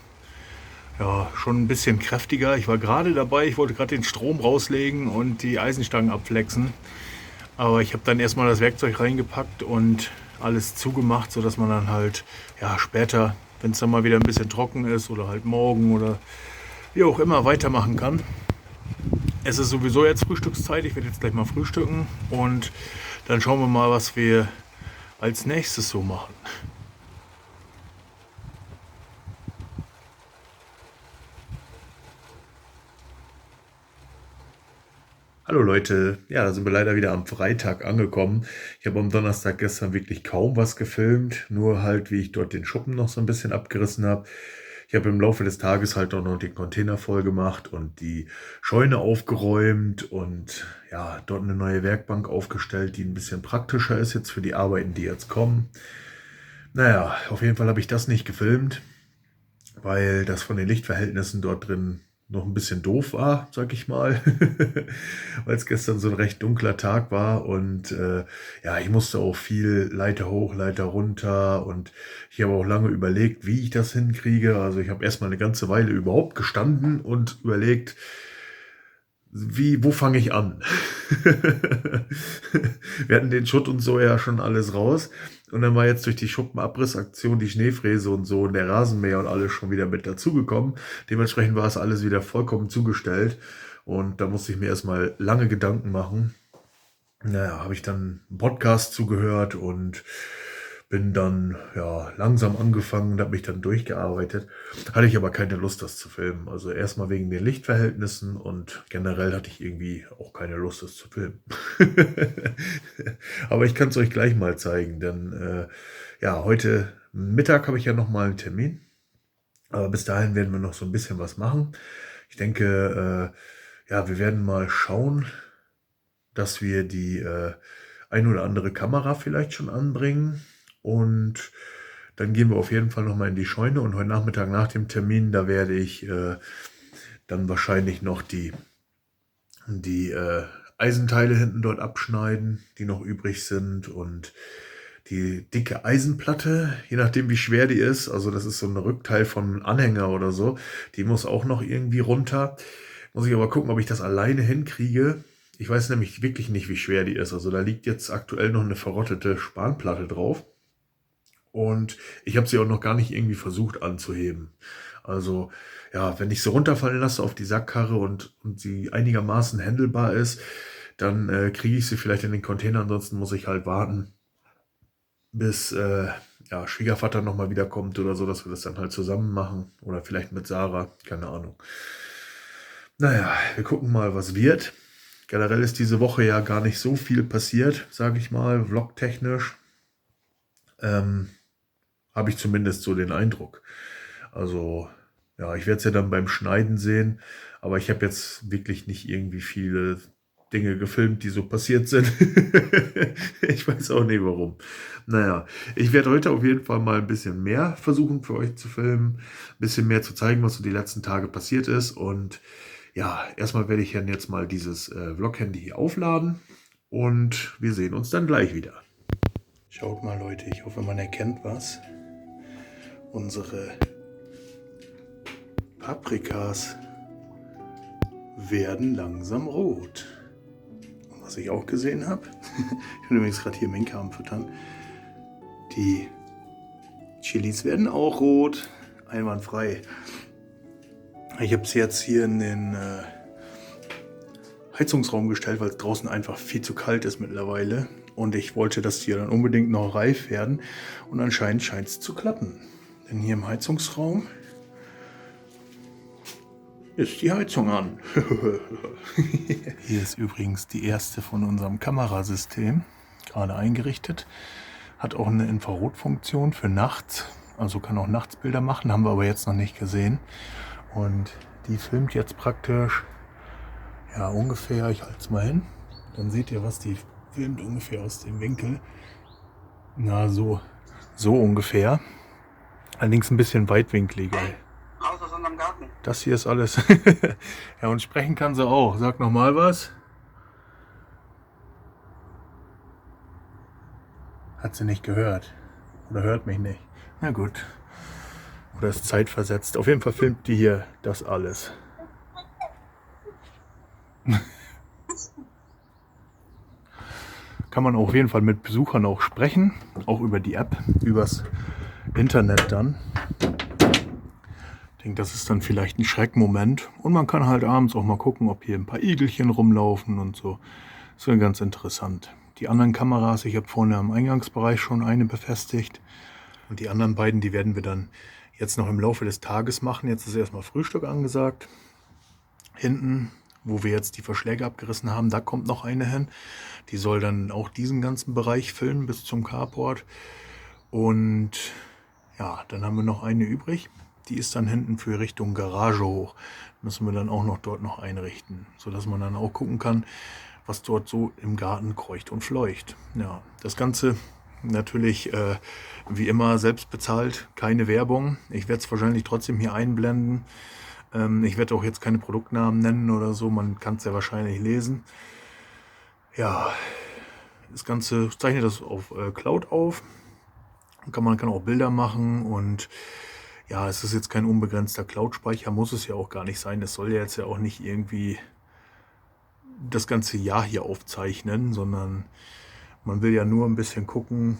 Ja, schon ein bisschen kräftiger. Ich war gerade dabei, ich wollte gerade den Strom rauslegen und die Eisenstangen abflexen. Aber ich habe dann erstmal das Werkzeug reingepackt und alles zugemacht, sodass man dann halt später, wenn es dann mal wieder ein bisschen trocken ist oder halt morgen oder wie auch immer, weitermachen kann. Es ist sowieso jetzt Frühstückszeit. Ich werde jetzt gleich mal frühstücken und dann schauen wir mal, was wir als nächstes so machen. Hallo Leute, ja, da sind wir leider wieder am Freitag angekommen. Ich habe am Donnerstag gestern wirklich kaum was gefilmt, nur halt, wie ich dort den Schuppen noch so ein bisschen abgerissen habe. Ich habe im Laufe des Tages halt auch noch den Container voll gemacht und die Scheune aufgeräumt und ja, dort eine neue Werkbank aufgestellt, die ein bisschen praktischer ist jetzt für die Arbeiten, die jetzt kommen. Naja, auf jeden Fall habe ich das nicht gefilmt, weil das von den Lichtverhältnissen dort drin noch ein bisschen doof war, sag ich mal, weil es gestern so ein recht dunkler Tag war und ich musste auch viel Leiter hoch, Leiter runter und ich habe auch lange überlegt, wie ich das hinkriege. Also ich habe erstmal eine ganze Weile überhaupt gestanden und überlegt, wo fange ich an? Wir hatten den Schutt und so ja schon alles raus. Und dann war jetzt durch die Schuppenabrissaktion die Schneefräse und so und der Rasenmäher und alles schon wieder mit dazugekommen. Dementsprechend war es alles wieder vollkommen zugestellt. Und da musste ich mir erstmal lange Gedanken machen. Naja, habe ich dann einen Podcast zugehört und Bin dann ja langsam angefangen und habe mich dann durchgearbeitet. Hatte ich aber keine Lust, das zu filmen. Also erstmal wegen den Lichtverhältnissen und generell hatte ich irgendwie auch keine Lust, das zu filmen. Aber ich kann es euch gleich mal zeigen, denn ja, heute Mittag habe ich ja noch mal einen Termin. Aber bis dahin werden wir noch so ein bisschen was machen. Ich denke, ja, wir werden mal schauen, dass wir die ein oder andere Kamera vielleicht schon anbringen. Und dann gehen wir auf jeden Fall noch mal in die Scheune. Und heute Nachmittag nach dem Termin, da werde ich dann wahrscheinlich noch die Eisenteile hinten dort abschneiden, die noch übrig sind. Und die dicke Eisenplatte, je nachdem wie schwer die ist, also das ist so ein Rückteil von Anhänger oder so, die muss auch noch irgendwie runter. Muss ich aber gucken, ob ich das alleine hinkriege. Ich weiß nämlich wirklich nicht, wie schwer die ist. Also da liegt jetzt aktuell noch eine verrottete Spanplatte drauf. Und ich habe sie auch noch gar nicht irgendwie versucht anzuheben. Also ja, wenn ich sie runterfallen lasse auf die Sackkarre und sie einigermaßen handelbar ist, dann kriege ich sie vielleicht in den Container. Ansonsten muss ich halt warten, bis ja, Schwiegervater nochmal wiederkommt oder so, dass wir das dann halt zusammen machen. Oder vielleicht mit Sarah, keine Ahnung. Naja, wir gucken mal, was wird. Generell ist diese Woche ja gar nicht so viel passiert, sage ich mal, vlogtechnisch. Habe ich zumindest so den Eindruck. Also, ja, ich werde es ja dann beim Schneiden sehen, aber ich habe jetzt wirklich nicht irgendwie viele Dinge gefilmt, die so passiert sind. Ich weiß auch nicht warum. Naja, ich werde heute auf jeden Fall mal ein bisschen mehr versuchen für euch zu filmen, ein bisschen mehr zu zeigen, was so die letzten Tage passiert ist. Und ja, erstmal werde ich dann jetzt mal dieses Vlog-Handy hier aufladen und wir sehen uns dann gleich wieder. Schaut mal Leute, ich hoffe man erkennt was. Unsere Paprikas werden langsam rot. Und was ich auch gesehen habe, ich bin übrigens gerade hier Minka am Füttern, die Chilis werden auch rot, einwandfrei. Ich habe es jetzt hier in den Heizungsraum gestellt, weil es draußen einfach viel zu kalt ist mittlerweile. Und ich wollte, dass die dann unbedingt noch reif werden. Und anscheinend scheint es zu klappen. Denn hier im Heizungsraum ist die Heizung an. Hier ist übrigens die erste von unserem Kamerasystem. Gerade eingerichtet. Hat auch eine Infrarotfunktion für nachts. Also kann auch nachts Bilder machen. Haben wir aber jetzt noch nicht gesehen. Und die filmt jetzt praktisch, ja ungefähr, ich halte es mal hin. Dann seht ihr, was die filmt ungefähr aus dem Winkel. Na, so ungefähr. Allerdings ein bisschen weitwinkliger. Raus aus unserem Garten. Das hier ist alles. Ja, und sprechen kann sie auch. Sag noch mal was. Hat sie nicht gehört. Oder hört mich nicht. Na gut. Oder ist zeitversetzt. Auf jeden Fall filmt die hier das alles. Kann man auf jeden Fall mit Besuchern auch sprechen. Auch über die App. Übers Internet dann. Ich denke, das ist dann vielleicht ein Schreckmoment. Und man kann halt abends auch mal gucken, ob hier ein paar Igelchen rumlaufen und so. Das ist ganz interessant. Die anderen Kameras, ich habe vorne am Eingangsbereich schon eine befestigt. Und die anderen beiden, die werden wir dann jetzt noch im Laufe des Tages machen. Jetzt ist erstmal Frühstück angesagt. Hinten, wo wir jetzt die Verschläge abgerissen haben, da kommt noch eine hin. Die soll dann auch diesen ganzen Bereich filmen bis zum Carport. Und ja, dann haben wir noch eine übrig. Die ist dann hinten für Richtung Garage hoch. Müssen wir dann auch noch dort noch einrichten, sodass man dann auch gucken kann, was dort so im Garten kreucht und fleucht. Ja, das Ganze natürlich wie immer selbst bezahlt, keine Werbung. Ich werde es wahrscheinlich trotzdem hier einblenden. Ich werde auch jetzt keine Produktnamen nennen oder so, man kann es ja wahrscheinlich lesen. Ja, das Ganze zeichnet das auf Cloud auf. Man kann auch Bilder machen und ja, es ist jetzt kein unbegrenzter Cloud-Speicher, muss es ja auch gar nicht sein. Es soll ja jetzt ja auch nicht irgendwie das ganze Jahr hier aufzeichnen, sondern man will ja nur ein bisschen gucken,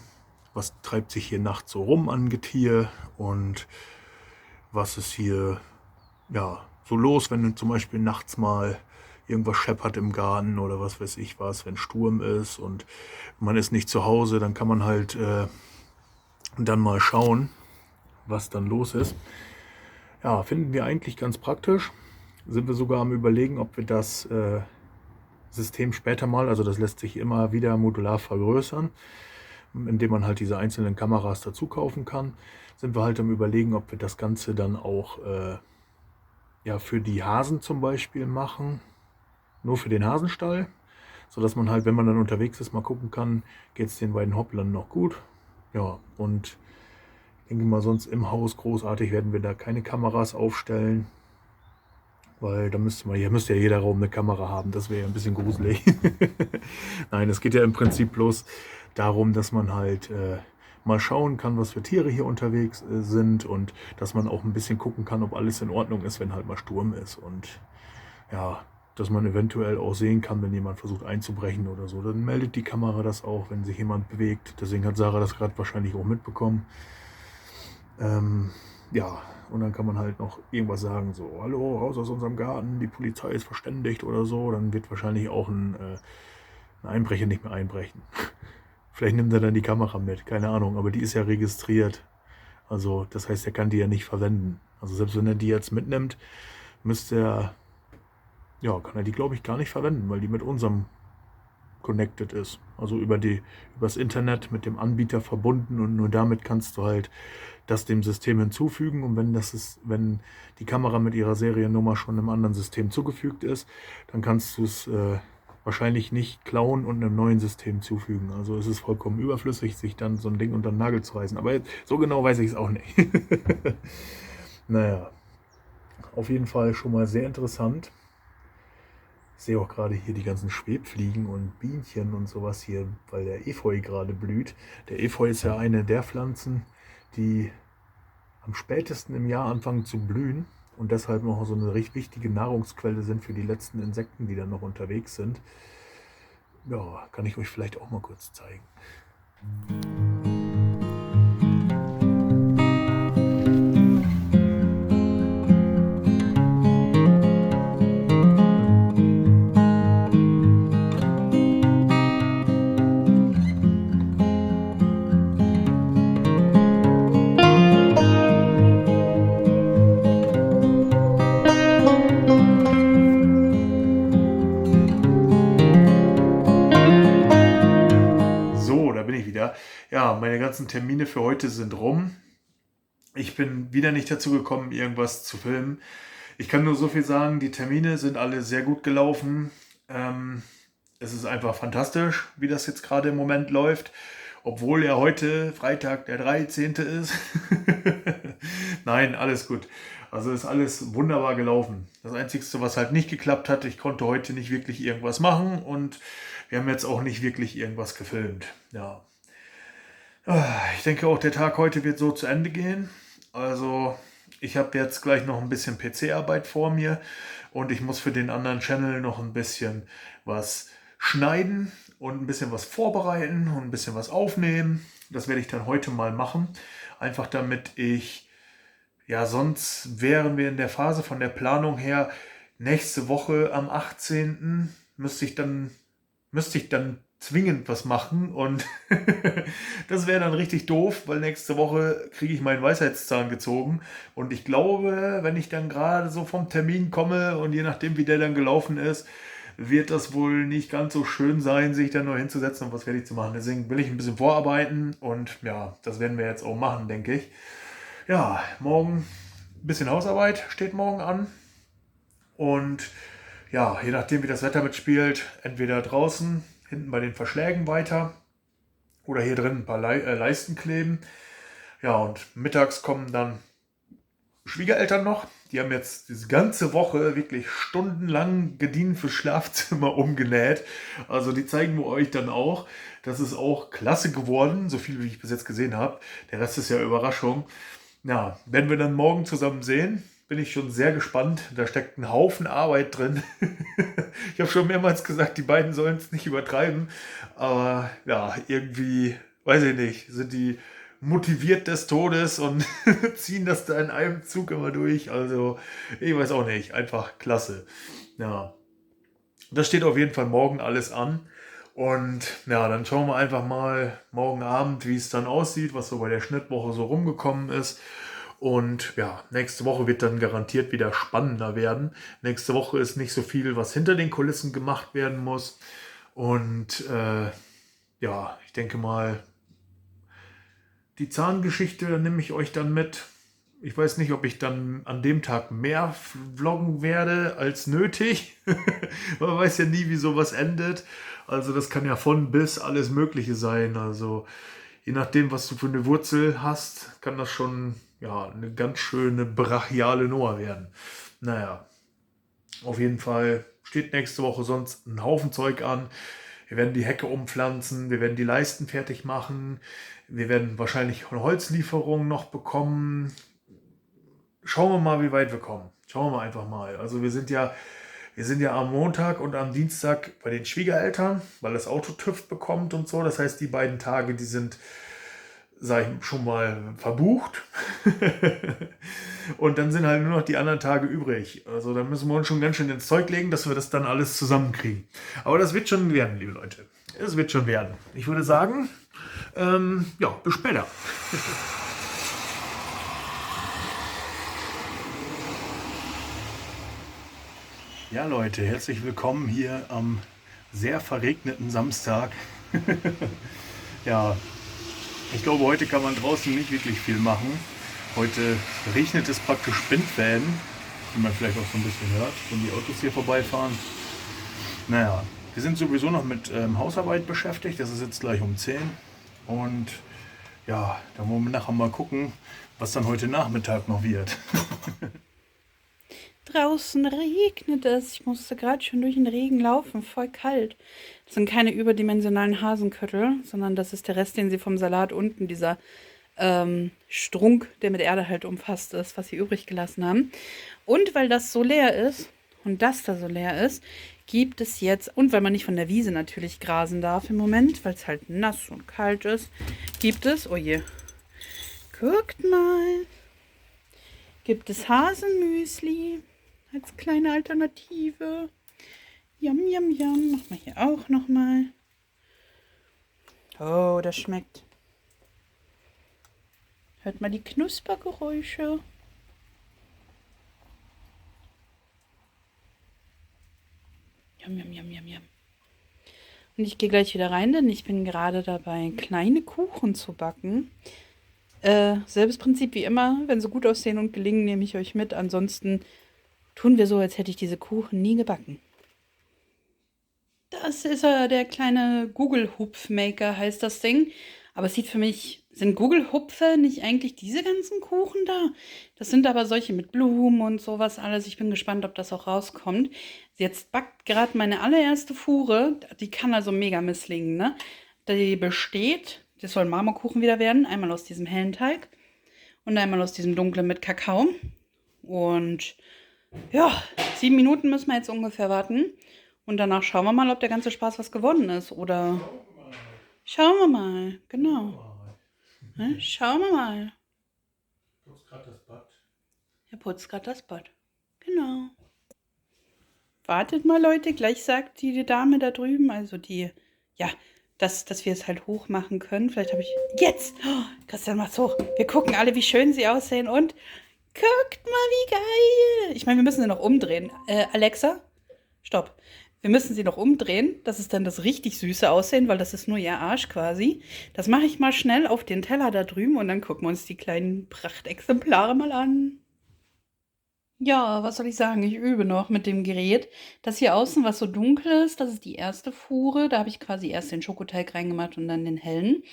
was treibt sich hier nachts so rum an Getier und was ist hier ja so los, wenn zum Beispiel nachts mal irgendwas scheppert im Garten oder was weiß ich was, wenn Sturm ist und man ist nicht zu Hause, dann kann man halt und dann mal schauen, was dann los ist. Ja, finden wir eigentlich ganz praktisch. Sind wir sogar am Überlegen, ob wir das System später mal, also das lässt sich immer wieder modular vergrößern, indem man halt diese einzelnen Kameras dazu kaufen kann, sind wir halt am Überlegen, ob wir das Ganze dann auch ja, für die Hasen zum Beispiel machen, nur für den Hasenstall, sodass man halt, wenn man dann unterwegs ist, mal gucken kann, geht es den beiden Hopplern noch gut. Ja, und ich denke mal, sonst im Haus großartig werden wir da keine Kameras aufstellen, weil da müsste ja jeder Raum eine Kamera haben, das wäre ja ein bisschen gruselig. Nein, es geht ja im Prinzip bloß darum, dass man halt mal schauen kann, was für Tiere hier unterwegs sind und dass man auch ein bisschen gucken kann, ob alles in Ordnung ist, wenn halt mal Sturm ist und ja, dass man eventuell auch sehen kann, wenn jemand versucht einzubrechen oder so. Dann meldet die Kamera das auch, wenn sich jemand bewegt. Deswegen hat Sarah das gerade wahrscheinlich auch mitbekommen. Ja, und dann kann man halt noch irgendwas sagen, so, hallo, raus aus unserem Garten, die Polizei ist verständigt oder so. Dann wird wahrscheinlich auch ein Einbrecher nicht mehr einbrechen. Vielleicht nimmt er dann die Kamera mit, keine Ahnung, aber die ist ja registriert. Also das heißt, er kann die ja nicht verwenden. Also selbst wenn er die jetzt mitnimmt, kann er die, glaube ich, gar nicht verwenden, weil die mit unserem connected ist. Also übers Internet mit dem Anbieter verbunden und nur damit kannst du halt das dem System hinzufügen. Und wenn die Kamera mit ihrer Seriennummer schon einem anderen System zugefügt ist, dann kannst du es wahrscheinlich nicht klauen und einem neuen System zufügen. Also es ist vollkommen überflüssig, sich dann so ein Ding unter den Nagel zu reißen. Aber so genau weiß ich es auch nicht. Naja, auf jeden Fall schon mal sehr interessant. Ich sehe auch gerade hier die ganzen Schwebfliegen und Bienchen und sowas hier, weil der Efeu gerade blüht. Der Efeu ist ja eine der Pflanzen, die am spätesten im Jahr anfangen zu blühen und deshalb noch so eine recht wichtige Nahrungsquelle sind für die letzten Insekten, die dann noch unterwegs sind. Ja, kann ich euch vielleicht auch mal kurz zeigen. So, da bin ich wieder. Ja, meine ganzen Termine für heute sind rum. Ich bin wieder nicht dazu gekommen, irgendwas zu filmen. Ich kann nur so viel sagen, die Termine sind alle sehr gut gelaufen. Es ist einfach fantastisch, wie das jetzt gerade im Moment läuft. Obwohl ja heute Freitag der 13. ist. Nein, alles gut. Also ist alles wunderbar gelaufen. Das Einzige, was halt nicht geklappt hat, ich konnte heute nicht wirklich irgendwas machen und wir haben jetzt auch nicht wirklich irgendwas gefilmt. Ja. Ich denke auch, der Tag heute wird so zu Ende gehen. Also ich habe jetzt gleich noch ein bisschen PC-Arbeit vor mir und ich muss für den anderen Channel noch ein bisschen was schneiden und ein bisschen was vorbereiten und ein bisschen was aufnehmen. Das werde ich dann heute mal machen. Einfach damit sonst wären wir in der Phase von der Planung her, nächste Woche am 18. müsste ich dann zwingend was machen und das wäre dann richtig doof, weil nächste Woche kriege ich meinen Weisheitszahn gezogen und ich glaube, wenn ich dann gerade so vom Termin komme und je nachdem, wie der dann gelaufen ist, wird das wohl nicht ganz so schön sein, sich dann nur hinzusetzen und was fertig zu machen. Deswegen will ich ein bisschen vorarbeiten und ja, das werden wir jetzt auch machen, denke ich. Ja, morgen ein bisschen Hausarbeit steht morgen an und ja, je nachdem, wie das Wetter mitspielt, entweder draußen, hinten bei den Verschlägen weiter oder hier drin ein paar Leisten kleben. Ja, und mittags kommen dann Schwiegereltern noch. Die haben jetzt diese ganze Woche wirklich stundenlang Gardinen fürs Schlafzimmer umgenäht. Also die zeigen wir euch dann auch. Das ist auch klasse geworden, so viel wie ich bis jetzt gesehen habe. Der Rest ist ja Überraschung. Ja, werden wir dann morgen zusammen sehen. Bin ich schon sehr gespannt. Da steckt ein Haufen Arbeit drin. Ich habe schon mehrmals gesagt, die beiden sollen es nicht übertreiben. Aber ja, irgendwie, weiß ich nicht, sind die motiviert des Todes und ziehen das da in einem Zug immer durch. Also, ich weiß auch nicht. Einfach klasse. Ja, das steht auf jeden Fall morgen alles an. Und ja, dann schauen wir einfach mal morgen Abend, wie es dann aussieht, was so bei der Schnittwoche so rumgekommen ist. Und ja, nächste Woche wird dann garantiert wieder spannender werden. Nächste Woche ist nicht so viel, was hinter den Kulissen gemacht werden muss. Und ja, ich denke mal, die Zahngeschichte nehme ich euch dann mit. Ich weiß nicht, ob ich dann an dem Tag mehr vloggen werde als nötig. Man weiß ja nie, wie sowas endet. Also das kann ja von bis alles Mögliche sein. Also je nachdem, was du für eine Wurzel hast, kann das schon ja, eine ganz schöne brachiale Nummer werden. Naja, auf jeden Fall steht nächste Woche sonst ein Haufen Zeug an. Wir werden die Hecke umpflanzen, wir werden die Leisten fertig machen, wir werden wahrscheinlich eine Holzlieferung noch bekommen. Schauen wir mal, wie weit wir kommen. Schauen wir einfach mal. Also wir sind ja am Montag und am Dienstag bei den Schwiegereltern, weil das Auto TÜV bekommt und so. Das heißt, die beiden Tage, die sind, sag ich schon mal, verbucht. Und dann sind halt nur noch die anderen Tage übrig. Also da müssen wir uns schon ganz schön ins Zeug legen, dass wir das dann alles zusammenkriegen. Aber das wird schon werden, liebe Leute. Es wird schon werden. Ich würde sagen, ja, bis später. Ja, Leute, herzlich willkommen hier am sehr verregneten Samstag. Ja, ich glaube, heute kann man draußen nicht wirklich viel machen. Heute regnet es praktisch Bindfäden, wie man vielleicht auch so ein bisschen hört, wenn die Autos hier vorbeifahren. Naja, wir sind sowieso noch mit Hausarbeit beschäftigt. Das ist jetzt gleich um 10. Und ja, da wollen wir nachher mal gucken, was dann heute Nachmittag noch wird. Draußen regnet es. Ich musste gerade schon durch den Regen laufen. Voll kalt. Das sind keine überdimensionalen Hasenköttel, sondern das ist der Rest, den sie vom Salat unten, dieser Strunk, der mit Erde halt umfasst ist, was sie übrig gelassen haben. Und weil das so leer ist und das da so leer ist, gibt es jetzt, und weil man nicht von der Wiese natürlich grasen darf im Moment, weil es halt nass und kalt ist, gibt es, oh je, guckt mal, gibt es Hasenmüsli als kleine Alternative. Yum, yum, yum. Machen wir hier auch nochmal. Oh, das schmeckt. Hört mal die Knuspergeräusche. Yum, yum, yum, yum, yum. Und ich gehe gleich wieder rein, denn ich bin gerade dabei, kleine Kuchen zu backen. Selbes Prinzip wie immer. Wenn sie gut aussehen und gelingen, nehme ich euch mit. Ansonsten tun wir so, als hätte ich diese Kuchen nie gebacken. Das ist der kleine Google-Hupf-Maker, heißt das Ding. Aber es sieht für mich, sind Google-Hupfe nicht eigentlich diese ganzen Kuchen da? Das sind aber solche mit Blumen und sowas alles. Ich bin gespannt, ob das auch rauskommt. Jetzt backt gerade meine allererste Fuhre. Die kann also mega misslingen, ne? Die besteht, das soll Marmorkuchen wieder werden, einmal aus diesem hellen Teig und einmal aus diesem dunklen mit Kakao. Und ja, 7 Minuten müssen wir jetzt ungefähr warten. Und danach schauen wir mal, ob der ganze Spaß was geworden ist. Oder schauen wir mal, genau. Schauen wir mal. Putzt gerade das Bad. Er putzt gerade das Bad. Genau. Wartet mal, Leute. Gleich sagt die Dame da drüben, also die, ja, dass wir es halt hoch machen können. Vielleicht habe ich... Jetzt! Oh, Christian macht's hoch. Wir gucken alle, wie schön sie aussehen. Und guckt mal, wie geil. Ich meine, wir müssen sie noch umdrehen. Alexa, stopp. Wir müssen sie noch umdrehen. Das ist dann das richtig süße Aussehen, weil das ist nur ihr Arsch quasi. Das mache ich mal schnell auf den Teller da drüben und dann gucken wir uns die kleinen Prachtexemplare mal an. Ja, was soll ich sagen? Ich übe noch mit dem Gerät. Das hier außen, was so dunkel ist, das ist die erste Fuhre. Da habe ich quasi erst den Schokoteig reingemacht und dann den hellen.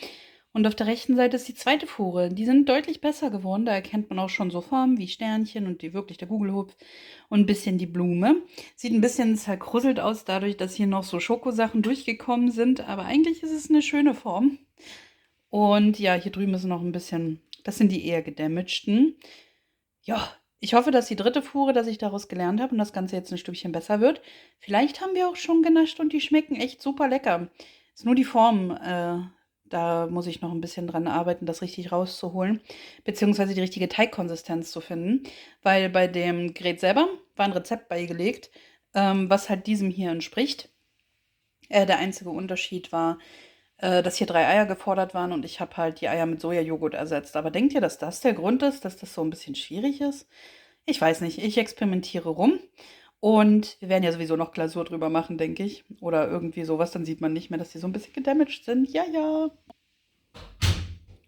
Und auf der rechten Seite ist die zweite Fuhre. Die sind deutlich besser geworden. Da erkennt man auch schon so Formen wie Sternchen und wirklich der Gugelhupf und ein bisschen die Blume. Sieht ein bisschen zerkrusselt aus, dadurch, dass hier noch so Schokosachen durchgekommen sind. Aber eigentlich ist es eine schöne Form. Und ja, hier drüben ist noch ein bisschen, das sind die eher gedamagten. Ja, ich hoffe, dass die dritte Fuhre, dass ich daraus gelernt habe und das Ganze jetzt ein Stückchen besser wird. Vielleicht haben wir auch schon genascht und die schmecken echt super lecker. Ist nur die Form, da muss ich noch ein bisschen dran arbeiten, das richtig rauszuholen, beziehungsweise die richtige Teigkonsistenz zu finden, weil bei dem Gerät selber war ein Rezept beigelegt, was halt diesem hier entspricht. Der einzige Unterschied war, dass hier 3 Eier gefordert waren und ich habe halt die Eier mit Sojajoghurt ersetzt. Aber denkt ihr, dass das der Grund ist, dass das so ein bisschen schwierig ist? Ich weiß nicht, ich experimentiere rum und wir werden ja sowieso noch Glasur drüber machen, denke ich. Oder irgendwie sowas, dann sieht man nicht mehr, dass die so ein bisschen gedamaged sind. Ja, ja.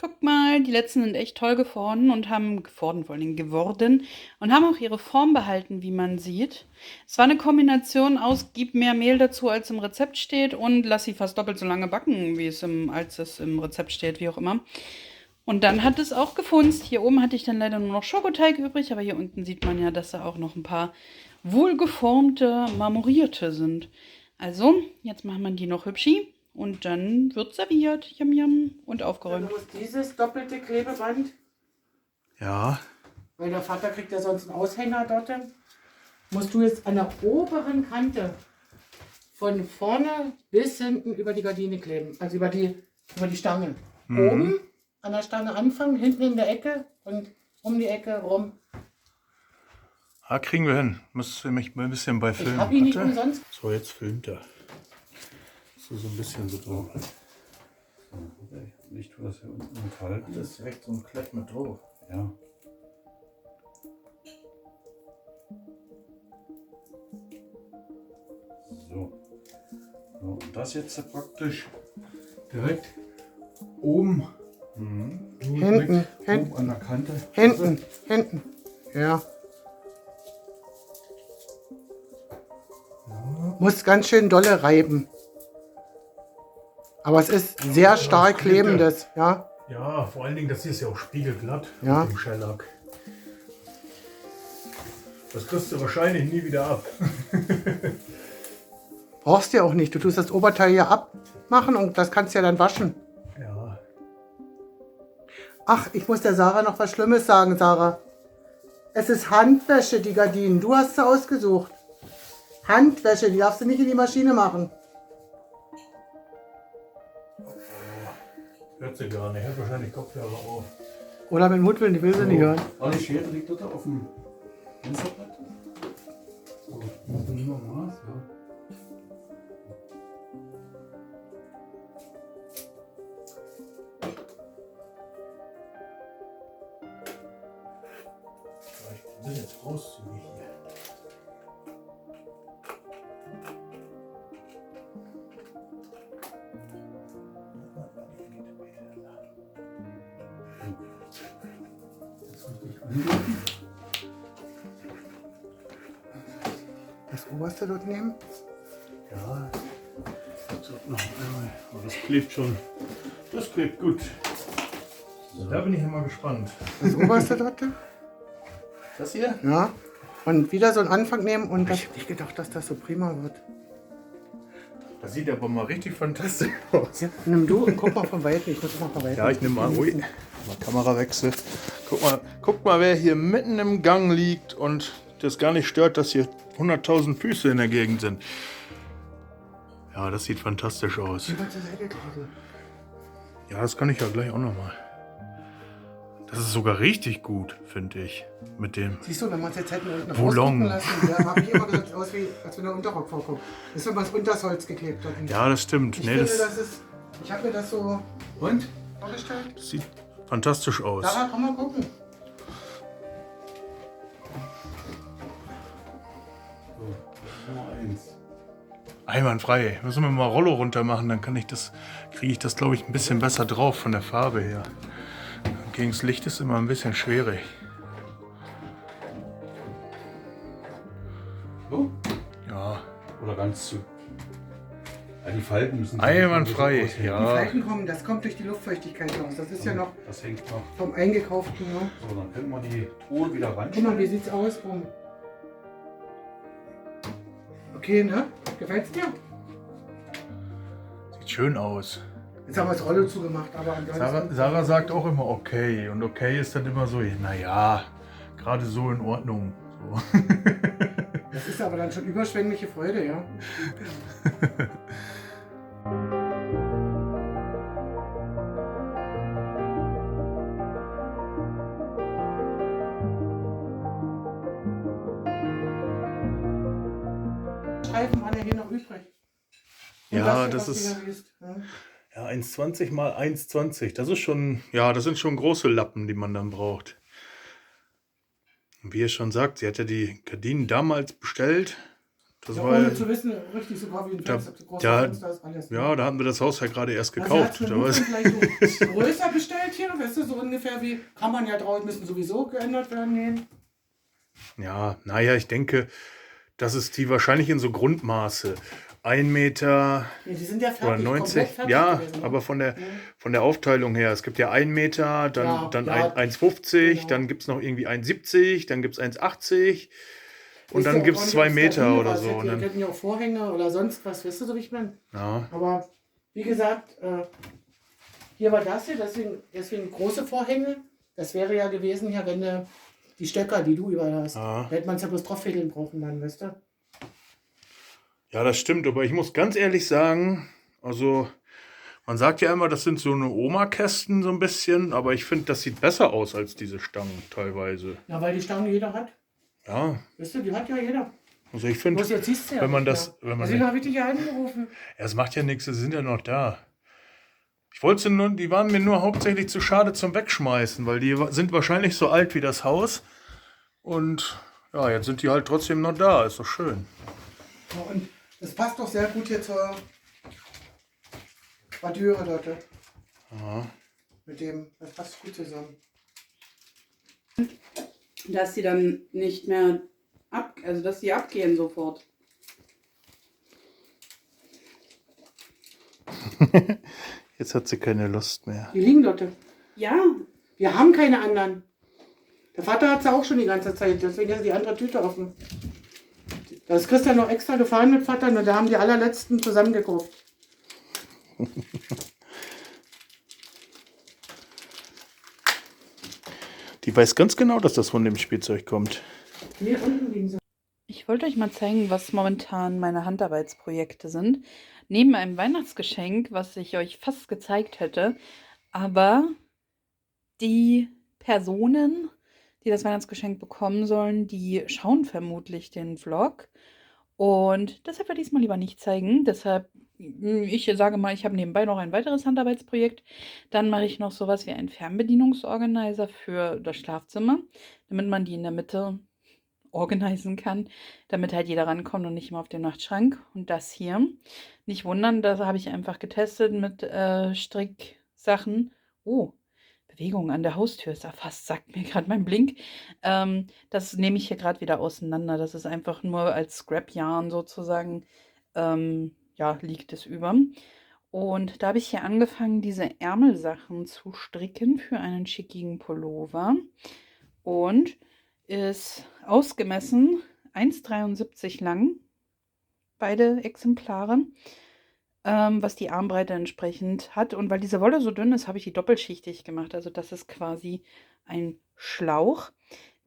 Guckt mal, die letzten sind echt toll vor allen Dingen geworden und haben auch ihre Form behalten, wie man sieht. Es war eine Kombination aus, gib mehr Mehl dazu, als im Rezept steht und lass sie fast doppelt so lange backen, als es im Rezept steht, wie auch immer. Und dann hat es auch gefunzt. Hier oben hatte ich dann leider nur noch Schokoteig übrig, aber hier unten sieht man ja, dass da auch noch ein paar wohlgeformte, marmorierte sind. Also, jetzt macht man die noch hübschi. Und dann wird serviert. Yum, yum. Und aufgeräumt. Du musst dieses doppelte Klebeband, Ja. weil der Vater kriegt ja sonst einen Aushänger dort, musst du jetzt an der oberen Kante von vorne bis hinten über die Gardine kleben. Also über die Stange. Oben an der Stange anfangen, hinten in der Ecke und um die Ecke rum. Ah, kriegen wir hin. Müsst ihr mich mal ein bisschen bei Ich filmen. habe ihn nicht Warte. umsonst. So, jetzt filmt er. So ein bisschen so drauf. Ich tue das hier unten enthalten. Das ist direkt so ein Klett mit drauf. Ja. So. So, und das jetzt praktisch direkt oben. Hinten, Oben an der Kante. hinten. Ja. Muss ganz schön dolle reiben. Aber es ist sehr stark klebendes, ja. Ja, vor allen Dingen, das hier ist ja auch spiegelglatt Ja. mit dem Shellac. Das kriegst du wahrscheinlich nie wieder ab. Brauchst du ja auch nicht. Du tust das Oberteil hier abmachen und das kannst du ja dann waschen. Ja. Ach, ich muss der Sarah noch was Schlimmes sagen, Sarah. Es ist Handwäsche, die Gardinen. Du hast sie ausgesucht. Handwäsche, die darfst du nicht in die Maschine machen. Hört sie gar nicht. Hört wahrscheinlich Kopfhörer auf. Oder mit Mutwillen, die will sie nicht hören. Oh, die Schere liegt dort auf dem Fensterbrett. So, nehmen wir Maß, ja. Ich bin jetzt großzügig hier. Das oberste dort nehmen. Ja. So, noch einmal. Oh, das klebt schon. Das klebt gut. Da bin ich immer gespannt. Das oberste dort. Das hier? Ja. Und wieder so einen Anfang nehmen und ich habe nicht gedacht, dass das so prima wird. Das sieht aber mal richtig fantastisch aus. Ja, nimm du und guck mal von Weitem. Ich muss mal von Weitem. Ja, ich nehme mal. Ui, mal Kamerawechsel. Guck mal, wer hier mitten im Gang liegt und das gar nicht stört, dass hier 100.000 Füße in der Gegend sind. Ja, das sieht fantastisch aus. Lieber zur Seite, Klausel. Ja, das kann ich ja gleich auch nochmal. Das ist sogar richtig gut, finde ich. Mit dem. Siehst du, wenn man es jetzt hätten unten Voulon. rausgucken lassen, habe ich immer gesagt, es aus wie, als wenn der Unterrock vorkommt. Das ist, wenn man das Unterholz geklebt hat. Ja, das stimmt. Ich Nee, finde, das das ist, ich habe mir das so Und? vorgestellt. sieht fantastisch aus. Sarah, komm mal gucken. So, Nummer 1. Einwandfrei. Müssen wir mal Rollo runter machen, dann kriege ich das, glaube ich, ein bisschen besser drauf von der Farbe her. Gegen das Licht ist immer ein bisschen schwierig. So? Ja, Oder ganz zu. Ja, die Falten müssen. einwandfrei. Die Ja, Falten kommen, das kommt durch die Luftfeuchtigkeit raus. Das ist ja noch Das hängt noch. vom Eingekauften. Ne? So, dann können wir die Truhe wieder Guck mal, ranstellen. wie sieht's aus? Okay, ne? Gefällt's dir? sieht schön aus. Jetzt haben wir das Rollo zugemacht, aber ansonsten... Sarah sagt auch immer okay. Und okay ist dann immer so, naja, gerade so in Ordnung. So. Das ist aber dann schon überschwängliche Freude, ja? Streifen waren ja hier noch übrig. Ja, hier, das was du ist da siehst, ne? ja 1,20 mal 1,20. Das ist schon, ja, das sind schon große Lappen, die man dann braucht. Und wie ihr schon sagt, sie hat ja die Gardinen damals bestellt. Das Ja, war ohne ja, zu wissen, richtig sogar wie ein da, Fenster, so große da, Fenster ist alles. ja, da hatten wir das Haus ja gerade erst Also sie hat gekauft. mit Da Mut weiß- vielleicht so größer bestellt hier, weißt du, so ungefähr wie, kann man ja draußen, müssen sowieso geändert werden gehen. Ja, naja, ich denke, das ist die wahrscheinlich in so Grundmaße. 1 Meter Nee, die sind ja oder fertig, komplett 90, fertig ja, gewesen. Ne? aber Ja. von der Aufteilung her. Es gibt ja 1 Meter, Ja, dann ja, 1,50, genau. dann gibt es noch irgendwie 1,70, dann gibt es 1,80 und Wisst ihr dann auch gibt gar es nicht, 2 ob's Meter Gardine oder war. so. Und Wir dann, hätten ja auch Vorhänge oder sonst was, weißt du, so wie ich meine. ja, Aber wie gesagt, hier war das hier, deswegen große Vorhänge. Das wäre ja gewesen, ja, wenn die Stöcker, die du überall hast, Ja. da hätte man es ja bloß drauf fädeln brauchen dann, weißt du. ja, das stimmt, aber ich muss ganz ehrlich sagen, also man sagt ja immer, das sind so eine Oma-Kästen so ein bisschen, aber ich finde, das sieht besser aus als diese Stangen teilweise. Ja, weil die Stange jeder hat. Ja, Weißt du, die hat ja jeder. also ich finde, Bloß jetzt siehst du ja wenn man nicht das, mehr. wenn man Deswegen habe ich dich ja angerufen. ja, es macht ja nichts, sie sind ja noch da. Ich wollte sie nur, die waren mir nur hauptsächlich zu schade zum Wegschmeißen, weil die sind wahrscheinlich so alt wie das Haus. Und ja, jetzt sind die halt trotzdem noch da, ist doch schön. Ja, und das passt doch sehr gut hier zur Radüre dort. Ja. Mit dem, das passt gut zusammen. Dass sie dann nicht mehr also dass sie abgehen sofort. Jetzt hat sie keine Lust mehr. Die liegen dort. Ja, Wir haben keine anderen. Der Vater hat sie auch schon die ganze Zeit, deswegen ist die andere Tüte offen. Da ist Christian noch extra gefahren mit Vater und da haben die allerletzten zusammengekauft. Die weiß ganz genau, dass das von dem Spielzeug kommt. Hier unten liegen sie. ich wollte euch mal zeigen, was momentan meine Handarbeitsprojekte sind. Neben einem Weihnachtsgeschenk, was ich euch fast gezeigt hätte, aber die Personen, die das Weihnachtsgeschenk bekommen sollen, die schauen vermutlich den Vlog. Und deshalb werde ich es mal lieber nicht zeigen. Deshalb, ich sage mal, ich habe nebenbei noch ein weiteres Handarbeitsprojekt. Dann mache ich noch sowas wie einen Fernbedienungsorganizer für das Schlafzimmer, damit man die in der Mitte organisieren kann, damit halt jeder rankommt und nicht immer auf den Nachtschrank. Und das hier, nicht wundern, das habe ich einfach getestet mit Stricksachen. Oh, Bewegung an der Haustür ist erfasst, sagt mir gerade mein Blink. Das nehme ich hier gerade wieder auseinander. Das ist einfach nur als Scrap-Yarn sozusagen, ja, liegt es über. Und da habe ich hier angefangen, diese Ärmelsachen zu stricken für einen schickigen Pullover. Und ist ausgemessen 1,73 lang, beide Exemplare, was die Armbreite entsprechend hat. Und weil diese Wolle so dünn ist, habe ich die doppelschichtig gemacht. Also das ist quasi ein Schlauch,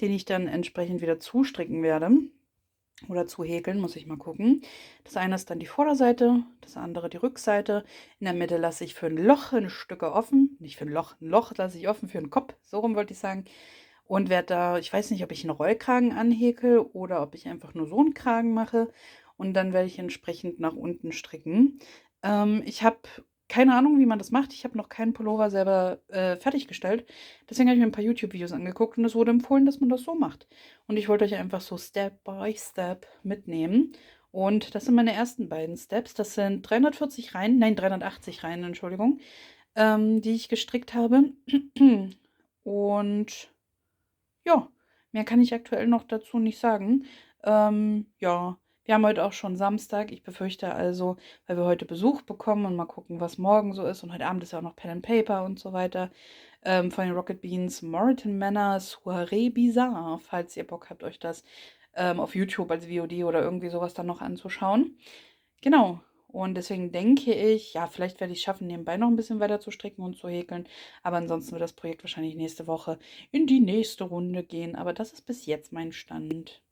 den ich dann entsprechend wieder zustricken werde. Oder zuhäkeln, muss ich mal gucken. Das eine ist dann die Vorderseite, das andere die Rückseite. In der Mitte lasse ich für ein Loch ein Stücke offen. Nicht für ein Loch lasse ich offen für einen Kopf, so rum wollte ich sagen. Und werde da, ich weiß nicht, ob ich einen Rollkragen anhäkel oder ob ich einfach nur so einen Kragen mache. Und dann werde ich entsprechend nach unten stricken. Ich habe keine Ahnung, wie man das macht. Ich habe noch keinen Pullover selber fertiggestellt. Deswegen habe ich mir ein paar YouTube-Videos angeguckt und es wurde empfohlen, dass man das so macht. Und ich wollte euch einfach so Step by Step mitnehmen. Und das sind meine ersten beiden Steps. Das sind 380 Reihen, Entschuldigung, die ich gestrickt habe. Und ja, mehr kann ich aktuell noch dazu nicht sagen. Ja, wir haben heute auch schon Samstag. Ich befürchte also, weil wir heute Besuch bekommen und mal gucken, was morgen so ist. Und heute Abend ist ja auch noch Pen and Paper und so weiter. Von den Rocket Beans Moreton Manor Soirée Bizarre, falls ihr Bock habt, euch das auf YouTube als VOD oder irgendwie sowas dann noch anzuschauen. Genau. Und deswegen denke ich, ja, vielleicht werde ich es schaffen, nebenbei noch ein bisschen weiter zu stricken und zu häkeln. Aber ansonsten wird das Projekt wahrscheinlich nächste Woche in die nächste Runde gehen. Aber das ist bis jetzt mein Stand.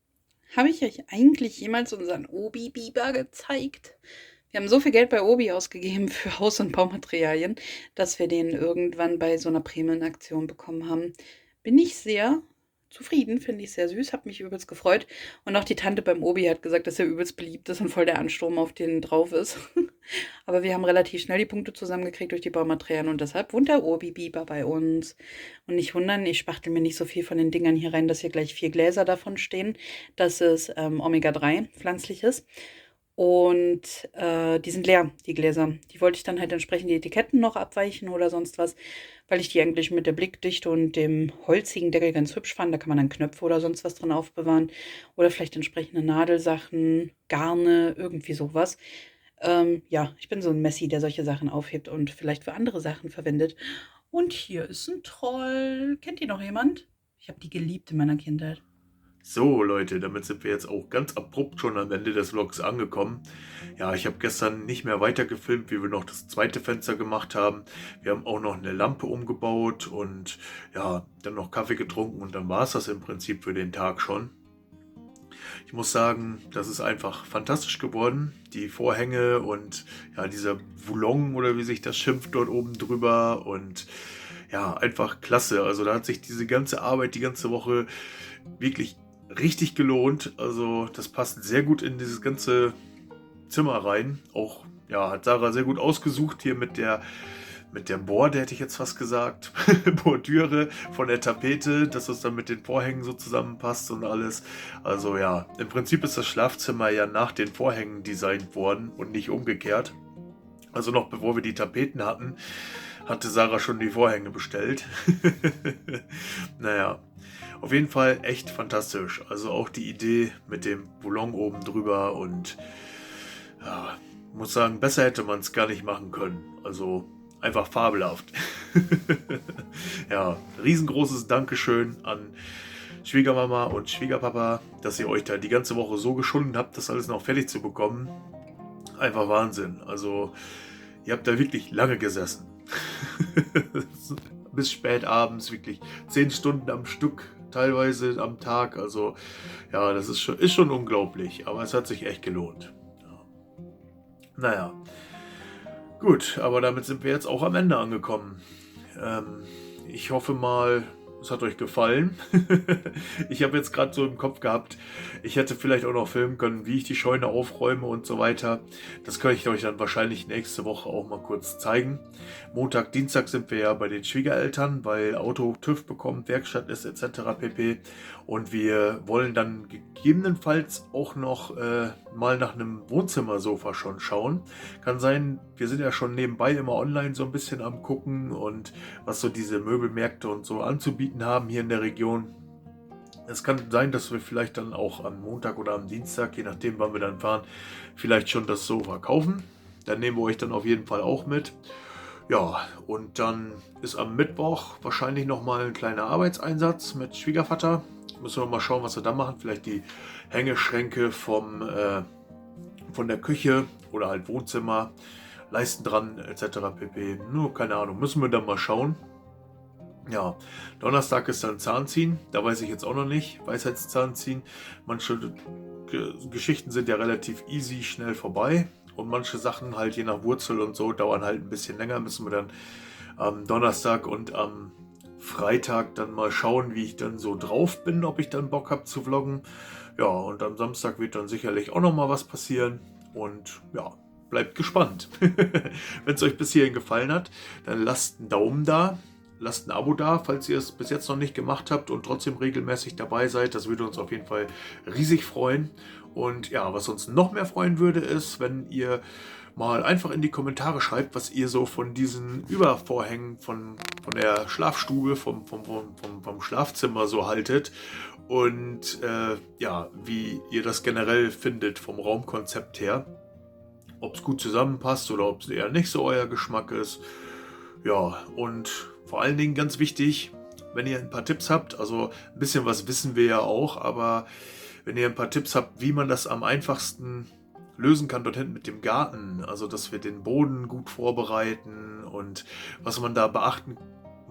Habe ich euch eigentlich jemals unseren Obi-Biber gezeigt? Wir haben so viel Geld bei Obi ausgegeben für Haus- und Baumaterialien, dass wir den irgendwann bei so einer Prämienaktion bekommen haben. Bin ich sehr zufrieden, finde ich sehr süß, habe mich übelst gefreut. Und auch die Tante beim Obi hat gesagt, dass er übelst beliebt ist und voll der Ansturm auf den drauf ist. Aber wir haben relativ schnell die Punkte zusammengekriegt durch die Baumaterialien und deshalb wohnt der Obi-Biber bei uns. Und nicht wundern, ich spachtel mir nicht so viel von den Dingern hier rein, dass hier gleich 4 Gläser davon stehen. Das ist Omega-3, pflanzliches. Und die sind leer, die Gläser. Die wollte ich dann halt entsprechend die Etiketten noch abweichen oder sonst was, weil ich die eigentlich mit der Blickdichte und dem holzigen Deckel ganz hübsch fand. Da kann man dann Knöpfe oder sonst was drin aufbewahren. Oder vielleicht entsprechende Nadelsachen, Garne, irgendwie sowas. Ja, ich bin so ein Messi, der solche Sachen aufhebt und vielleicht für andere Sachen verwendet. Und hier ist ein Troll. Kennt ihr noch jemand? Ich habe die geliebt in meiner Kindheit. So Leute, damit sind wir jetzt auch ganz abrupt schon am Ende des Vlogs angekommen. Ja, ich habe gestern nicht mehr weiter gefilmt, wie wir noch das zweite Fenster gemacht haben. Wir haben auch noch eine Lampe umgebaut und ja, dann noch Kaffee getrunken und dann war es das im Prinzip für den Tag schon. Ich muss sagen, das ist einfach fantastisch geworden. Die Vorhänge und ja, dieser Voulon oder wie sich das schimpft dort oben drüber und ja, einfach klasse. Also da hat sich diese ganze Arbeit die ganze Woche wirklich richtig gelohnt. Also das passt sehr gut in dieses ganze Zimmer rein. Auch ja, hat Sarah sehr gut ausgesucht hier mit der Borde, hätte ich jetzt fast gesagt, Bordüre von der Tapete, dass das dann mit den Vorhängen so zusammenpasst und alles. Also ja, im Prinzip ist das Schlafzimmer ja nach den Vorhängen designt worden und nicht umgekehrt. Also noch bevor wir die Tapeten hatten, hatte Sarah schon die Vorhänge bestellt. Naja, auf jeden Fall echt fantastisch. Also auch die Idee mit dem Boulon oben drüber und ja, muss sagen, besser hätte man es gar nicht machen können. Also einfach fabelhaft. Ja, riesengroßes Dankeschön an Schwiegermama und Schwiegerpapa, dass ihr euch da die ganze Woche so geschunden habt, das alles noch fertig zu bekommen. Einfach Wahnsinn. Also ihr habt da wirklich lange gesessen. Bis spät abends, wirklich 10 Stunden am Stück, teilweise am Tag. Also ja, das ist schon unglaublich, aber es hat sich echt gelohnt. Ja. Naja, gut, aber damit sind wir jetzt auch am Ende angekommen. Ich hoffe mal, es hat euch gefallen. Ich habe jetzt gerade so im Kopf gehabt, ich hätte vielleicht auch noch filmen können, wie ich die Scheune aufräume und so weiter. Das kann ich euch dann wahrscheinlich nächste Woche auch mal kurz zeigen. Montag, Dienstag sind wir ja bei den Schwiegereltern, weil Auto TÜV bekommt, Werkstatt ist etc. pp. Und wir wollen dann gegebenenfalls auch noch mal nach einem Wohnzimmersofa schon schauen. Kann sein, wir sind ja schon nebenbei immer online so ein bisschen am gucken und was so diese Möbelmärkte und so anzubieten haben hier in der Region. Es kann sein, dass wir vielleicht dann auch am Montag oder am Dienstag, je nachdem wann wir dann fahren, vielleicht schon das Sofa kaufen. Dann nehmen wir euch dann auf jeden Fall auch mit. Ja, und dann ist am Mittwoch wahrscheinlich nochmal ein kleiner Arbeitseinsatz mit Schwiegervater. Müssen wir mal schauen, was wir da machen. Vielleicht die Hängeschränke von der Küche oder halt Wohnzimmer, Leisten dran etc. pp. Nur keine Ahnung, müssen wir dann mal schauen. Ja, Donnerstag ist dann Zahnziehen, da weiß ich jetzt auch noch nicht, Weisheitszahn ziehen. Manche Geschichten sind ja relativ easy, schnell vorbei und manche Sachen halt je nach Wurzel und so dauern halt ein bisschen länger. Müssen wir dann am Donnerstag und am Freitag dann mal schauen, wie ich dann so drauf bin, ob ich dann Bock habe zu vloggen. Ja, und am Samstag wird dann sicherlich auch noch mal was passieren und ja, bleibt gespannt. Wenn es euch bis hierhin gefallen hat, dann lasst einen Daumen da. Lasst ein Abo da, falls ihr es bis jetzt noch nicht gemacht habt und trotzdem regelmäßig dabei seid. Das würde uns auf jeden Fall riesig freuen. Und ja, was uns noch mehr freuen würde, ist, wenn ihr mal einfach in die Kommentare schreibt, was ihr so von diesen Übervorhängen von der Schlafstube, vom Schlafzimmer so haltet. Und ja, wie ihr das generell findet vom Raumkonzept her. Ob es gut zusammenpasst oder ob es eher nicht so euer Geschmack ist. Ja, und vor allen Dingen ganz wichtig, wenn ihr ein paar Tipps habt, also ein bisschen was wissen wir ja auch, aber wenn ihr ein paar Tipps habt, wie man das am einfachsten lösen kann dort hinten mit dem Garten, also dass wir den Boden gut vorbereiten und was man da beachten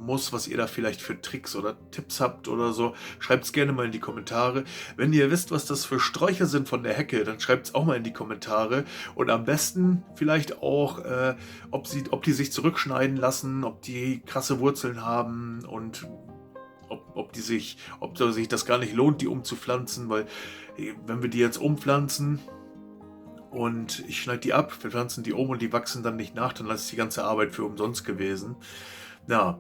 muss, was ihr da vielleicht für Tricks oder Tipps habt oder so, schreibt es gerne mal in die Kommentare. Wenn ihr wisst, was das für Sträucher sind von der Hecke, dann schreibt es auch mal in die Kommentare und am besten vielleicht auch, ob die sich zurückschneiden lassen, ob die krasse Wurzeln haben und ob sich das gar nicht lohnt, die umzupflanzen, weil wenn wir die jetzt umpflanzen und ich schneide die ab, wir pflanzen die um und die wachsen dann nicht nach, dann ist die ganze Arbeit für umsonst gewesen. Ja,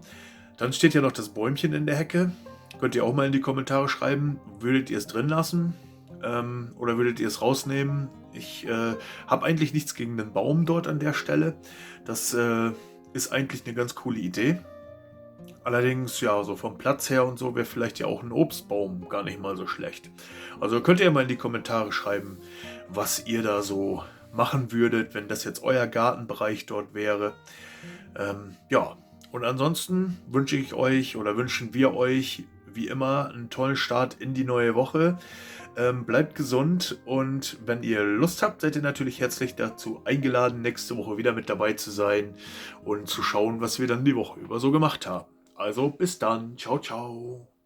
dann steht ja noch das Bäumchen in der Hecke. Könnt ihr auch mal in die Kommentare schreiben, würdet ihr es drin lassen oder würdet ihr es rausnehmen? Ich habe eigentlich nichts gegen den Baum dort an der Stelle. Das ist eigentlich eine ganz coole Idee. Allerdings, ja, so vom Platz her und so wäre vielleicht ja auch ein Obstbaum gar nicht mal so schlecht. Also könnt ihr mal in die Kommentare schreiben, was ihr da so machen würdet, wenn das jetzt euer Gartenbereich dort wäre. Ja, und ansonsten wünsche ich euch oder wünschen wir euch wie immer einen tollen Start in die neue Woche. Bleibt gesund und wenn ihr Lust habt, seid ihr natürlich herzlich dazu eingeladen, nächste Woche wieder mit dabei zu sein und zu schauen, was wir dann die Woche über so gemacht haben. Also bis dann. Ciao, ciao.